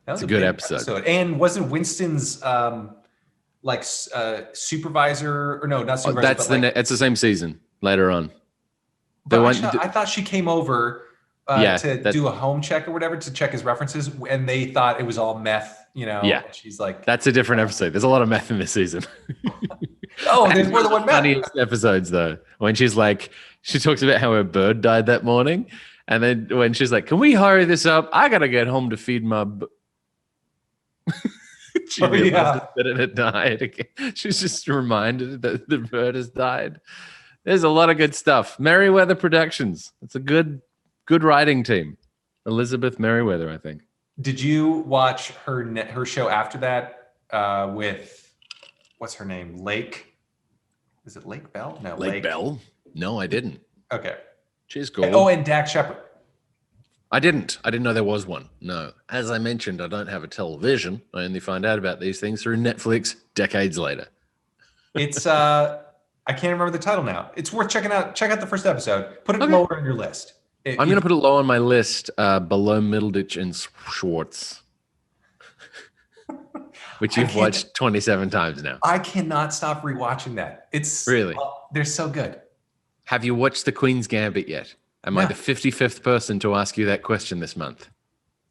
That was a good episode. And wasn't Winston's supervisor, or no, not supervisor. It's the same season later on. I thought she came over to do a home check or whatever, to check his references, and they thought it was all meth. Yeah, and she's like, that's a different episode. There's a lot of meth in this season. There's more than one meth. Funniest episodes though, when she's like, she talks about how her bird died that morning, and then when she's like, "Can we hurry this up? I gotta get home to feed my." She realized that it had died again. She's just reminded that the bird has died. There's a lot of good stuff. Merriweather Productions. It's a good writing team. Elizabeth Merriweather, I think. Did you watch her show after that with, what's her name? Lake? Is it Lake Bell? No, Lake Bell? No, I didn't. Okay. She's cool. Oh, and Dax Shepard. I didn't know there was one. No. As I mentioned, I don't have a television. I only find out about these things through Netflix decades later. It's I can't remember the title now. It's worth checking out. Check out the first episode. Put it Okay. lower on your list. I'm going to put it low on my list, below Middleditch and Schwartz, which you've watched 27 times now. I cannot stop rewatching that. It's really, they're so good. Have you watched The Queen's Gambit yet? Am I the 55th person to ask you that question this month?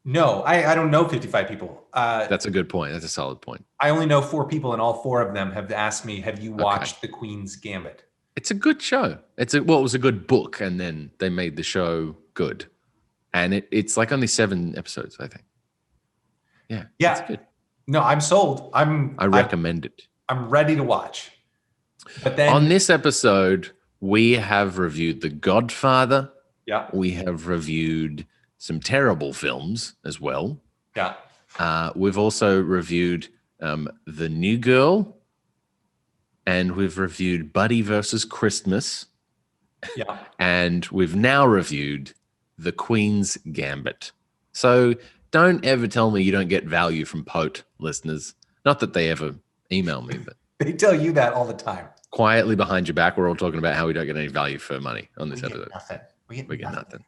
No, I don't know 55 people. That's a good point. That's a solid point. I only know 4 people, and all 4 of them have asked me, "Have you watched The Queen's Gambit?" It's a good show. It was a good book, and then they made the show good. And it's like only 7 episodes, I think. Yeah. Yeah. It's good. No, I'm sold. I recommend it. I'm ready to watch. But then on this episode, we have reviewed The Godfather. Yeah. We have reviewed some terrible films as well. Yeah. We've also reviewed The New Girl. And we've reviewed Buddy versus Christmas. Yeah. And we've now reviewed The Queen's Gambit. So don't ever tell me you don't get value from POAT listeners. Not that they ever email me, but they tell you that all the time. Quietly behind your back, we're all talking about how we don't get any value for money on this episode. Nothing. We get nothing.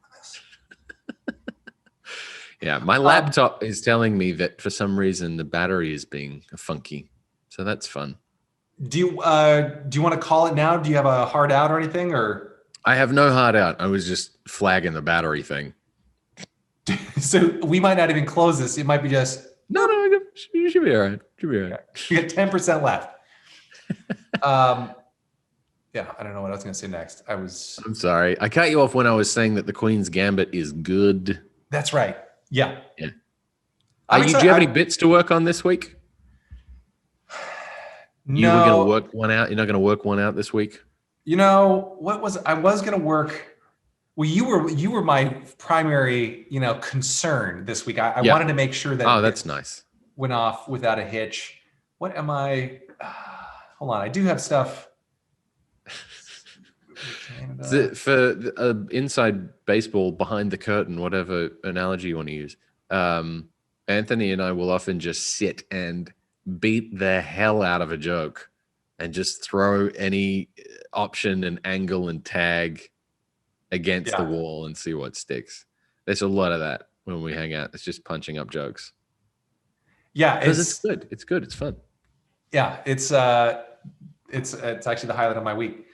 Yeah, my laptop is telling me that for some reason the battery is being funky. So that's fun. Do you want to call it now? Do you have a hard out or anything, or? I have no hard out. I was just flagging the battery thing. So we might not even close this. It might be just no. You should be all right. Should be all right. You got 10% left. Yeah, I don't know what I was going to say next. I'm sorry. I cut you off when I was saying that The Queen's Gambit is good. That's right. Yeah. Yeah. Do you have any bits to work on this week? No. You were going to work one out. You're not going to work one out this week? I was going to work. Well, you were my primary, concern this week. I wanted to make sure that. Oh, that's nice. Went off without a hitch. What am I? Hold on. I do have stuff. For inside baseball, behind the curtain, whatever analogy you want to use, Anthony and I will often just sit and beat the hell out of a joke and just throw any option and angle and tag against the wall and see what sticks. There's a lot of that when we hang out. It's just punching up jokes. Yeah, because it's good. It's good. It's fun. Yeah, it's actually the highlight of my week.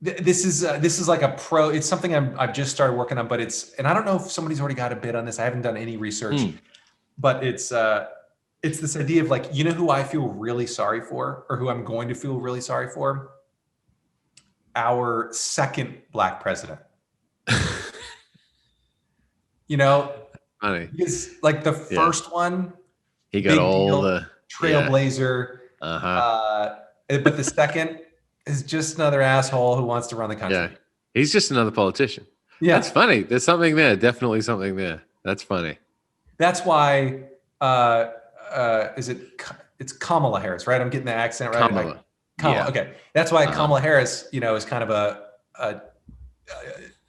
This is like a pro. It's something I've just started working on, but and I don't know if somebody's already got a bid on this. I haven't done any research, but it's this idea of like, who I feel really sorry for, or who I'm going to feel really sorry for? Our second Black president. Funny. Because like the first one, he got all the trailblazer. But the second is just another asshole who wants to run the country. Yeah, he's just another politician. Yeah, that's funny. There's something there. Definitely something there. That's funny. That's why. It's Kamala Harris, right? I'm getting the accent right. Kamala. Yeah. Okay. That's why Kamala Harris, is kind of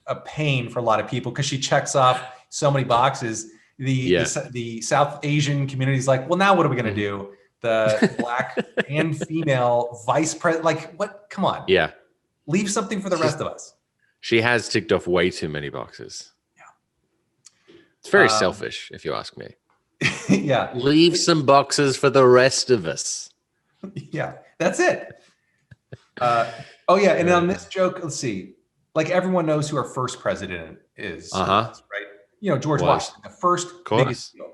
a pain for a lot of people because she checks off so many boxes. The South Asian community is like, well, now what are we going to do? The Black and female vice president, like what? Come on. Yeah. Leave something for the rest of us. She has ticked off way too many boxes. Yeah. It's very selfish, if you ask me. Yeah. Leave some boxes for the rest of us. Yeah. That's it. And on this joke, let's see. Like everyone knows who our first president is, right? George Washington, the first biggest deal.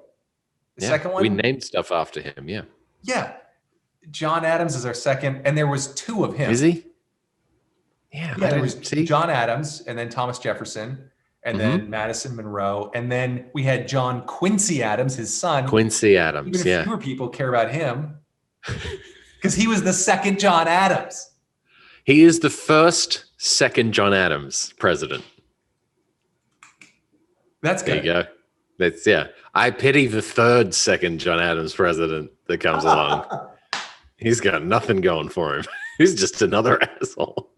The second one, we named stuff after him. Yeah. Yeah. John Adams is our second, and there was 2 of him. Is he? Yeah. Yeah. There was John Adams, and then Thomas Jefferson, and then Madison Monroe, and then we had John Quincy Adams, his son. Quincy Adams. Even fewer people care about him because he was the second John Adams. He is the first second John Adams president. That's good. There you go. I pity the third second John Adams president that comes along. He's got nothing going for him. He's just another asshole.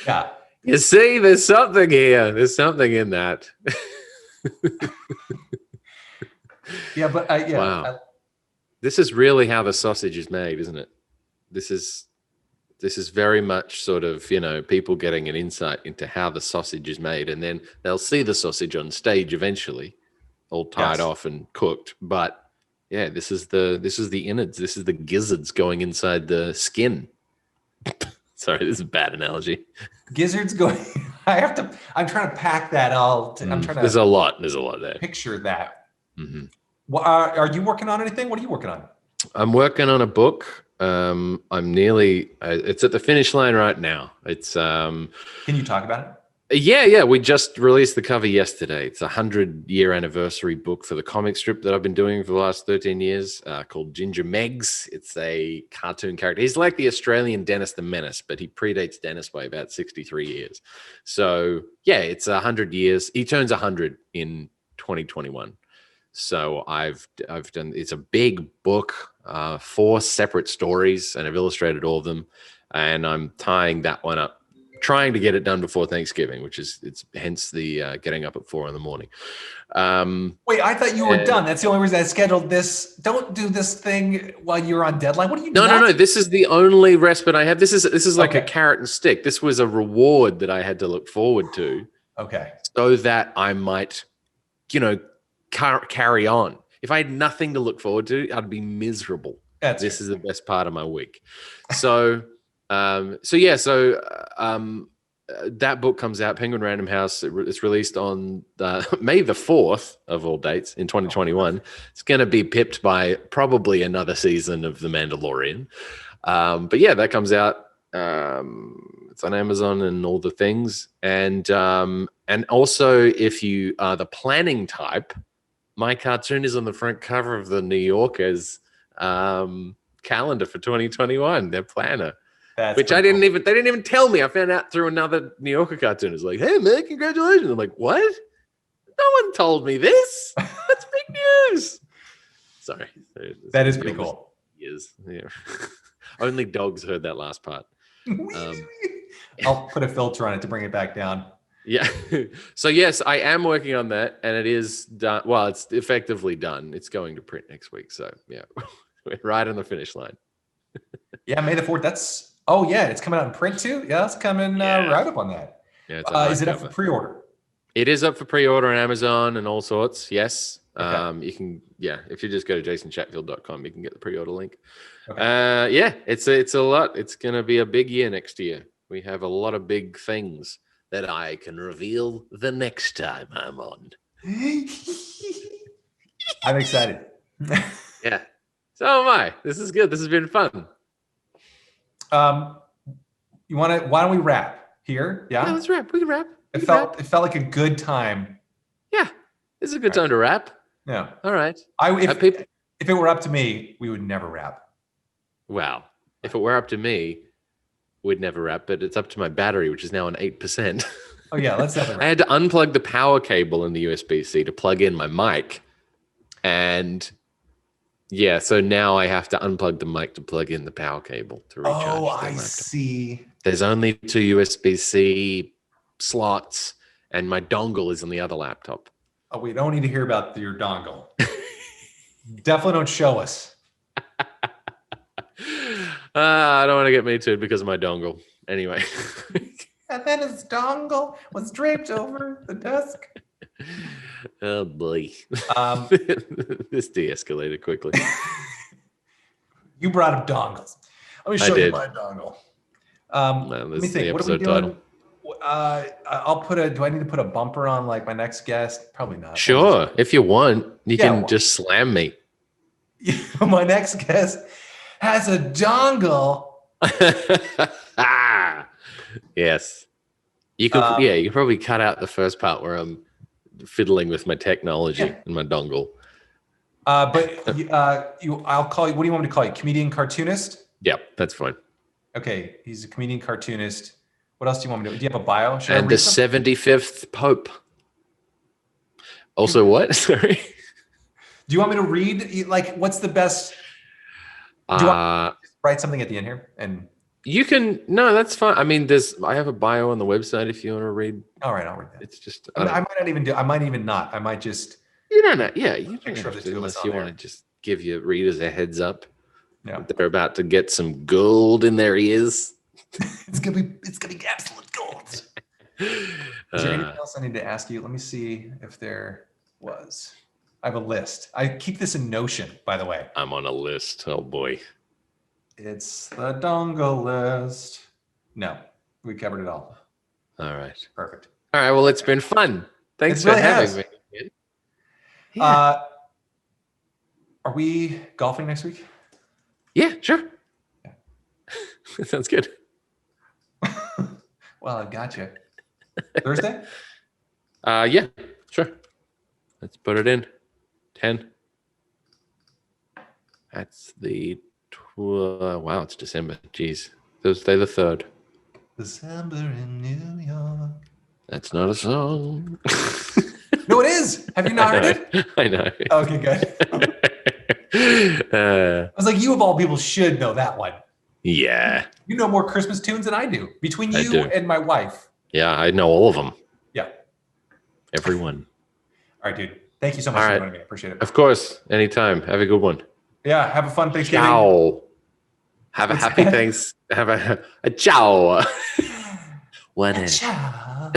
Yeah. You see, there's something here. There's something in that. Yeah, but Wow. This is really how the sausage is made, isn't it? This is very much sort of, people getting an insight into how the sausage is made, and then they'll see the sausage on stage eventually, all tied off and cooked. But yeah, this is the innards. This is the gizzards going inside the skin. Sorry, this is a bad analogy. Gizzards going. I'm trying to pack that all. I'm trying to. There's a lot there. Picture that. Mm-hmm. Are you working on anything? What are you working on? I'm working on a book. I'm nearly. It's at the finish line right now. It's. Can you talk about it? Yeah. We just released the cover yesterday. It's a 100-year anniversary book for the comic strip that I've been doing for the last 13 years, called Ginger Meggs. It's a cartoon character. He's like the Australian Dennis the Menace, but he predates Dennis by about 63 years. So yeah, it's 100 years. He turns 100 in 2021. So I've done. It's a big book, 4 separate stories, and I've illustrated all of them. And I'm tying that one up, trying to get it done before Thanksgiving, which is hence the getting up at 4 a.m. Wait, I thought you were done. That's the only reason I scheduled this. Don't do this thing while you're on deadline. What are you doing? No. This is the only respite I have. This is like a carrot and stick. This was a reward that I had to look forward to. Okay. So that I might, carry on. If I had nothing to look forward to, I'd be miserable. This is the best part of my week. So, that book comes out, Penguin Random House. It's released on May the 4th of all dates in 2021. It's going to be pipped by probably another season of The Mandalorian. But yeah, that comes out. It's on Amazon and all the things. And also, if you are the planning type, my cartoon is on the front cover of the New Yorker's calendar for 2021, their planner. Which they didn't even tell me. I found out through another New Yorker cartoon. It's like, hey man, congratulations. I'm like, what? No one told me this. That's big news. Sorry. That is pretty cool. Yes. Yeah. Only dogs heard that last part. I'll put a filter on it to bring it back down. Yeah. So yes, I am working on that, and it is done. Well, it's effectively done. It's going to print next week. So yeah, we're right on the finish line. Yeah, May the 4th. It's coming out in print too. Yeah, it's coming right up on that. Yeah, is it up for pre-order? It is up for pre-order on Amazon and all sorts. Yes. Okay. You can, if you just go to jasonchatfield.com, you can get the pre-order link. Okay. It's a lot. It's going to be a big year next year. We have a lot of big things that I can reveal the next time I'm on. I'm excited. Yeah. So am I. This is good. This has been fun. Why don't we wrap here? Yeah, let's wrap. We can wrap. It felt like a good time. Yeah. This is a good time to wrap. Yeah. All right. If it were up to me, we would never wrap. Wow. If it were up to me, we'd never wrap, but it's up to my battery, which is now on 8%. Oh yeah, let's definitely wrap. I had to unplug the power cable in the USB-C to plug in my mic. And yeah, so now I have to unplug the mic to plug in the power cable to recharge. Oh, I see. There's only 2 USB-C slots, and my dongle is on the other laptop. Oh, we don't need to hear about your dongle. Definitely don't show us. I don't want to get me too because of my dongle. Anyway. And then his dongle was draped over the desk. Oh boy. This de-escalated quickly. You brought up dongles. Let me show you my dongle. Let me think. What are we doing? Do I need to put a bumper on like my next guest? Probably not. Sure. If you want, you can just slam me. My next guest has a dongle. Yes. You could you could probably cut out the first part where I'm fiddling with my technology and my dongle. I'll call you. What do you want me to call you? Comedian cartoonist? Yep, that's fine. Okay, he's a comedian cartoonist. What else do you want me to do? Do you have a bio? And the 75th Pope. Also, what? Sorry. Do you want me to read? Like, what's the best? Do you want me to write something at the end here? And You can no, that's fine. I mean, I have a bio on the website if you want to read. All right, I'll read that. It's just I might not even do. I might even not. I might just. you don't know. Yeah, you don't Picture of have the to two of us unless on you want there. to just give your readers a heads up. Yeah, They're about to get some gold in their ears. it's gonna be absolute gold. Is there anything else I need to ask you? Let me see if there was. I have a list. I keep this in Notion, by the way. I'm on a list. Oh boy. It's the dongle list. No, we covered it all. All right. Perfect. All right. Well, it's been fun. Thanks It for really having has. me. Yeah. Are we golfing next week? Yeah, sure. Yeah. Sounds good. Well, I got you. Thursday? Yeah, sure. Let's put it in. 10. That's the wow, it's December. Jeez. Thursday the 3rd. December in New York. That's not a song. No, it is. Have you not heard it? I know. Okay, good. I was like, you of all people should know that one. Yeah. You know more Christmas tunes than I do. Between I you do. and my wife. Yeah, I know all of them. Yeah. Everyone. All right, dude. Thank you so much for joining me. I appreciate it. Of course. Anytime. Have a good one. Yeah. Have a fun Thanksgiving. Ciao. Have a happy thanks. Have a ciao. One. Ciao.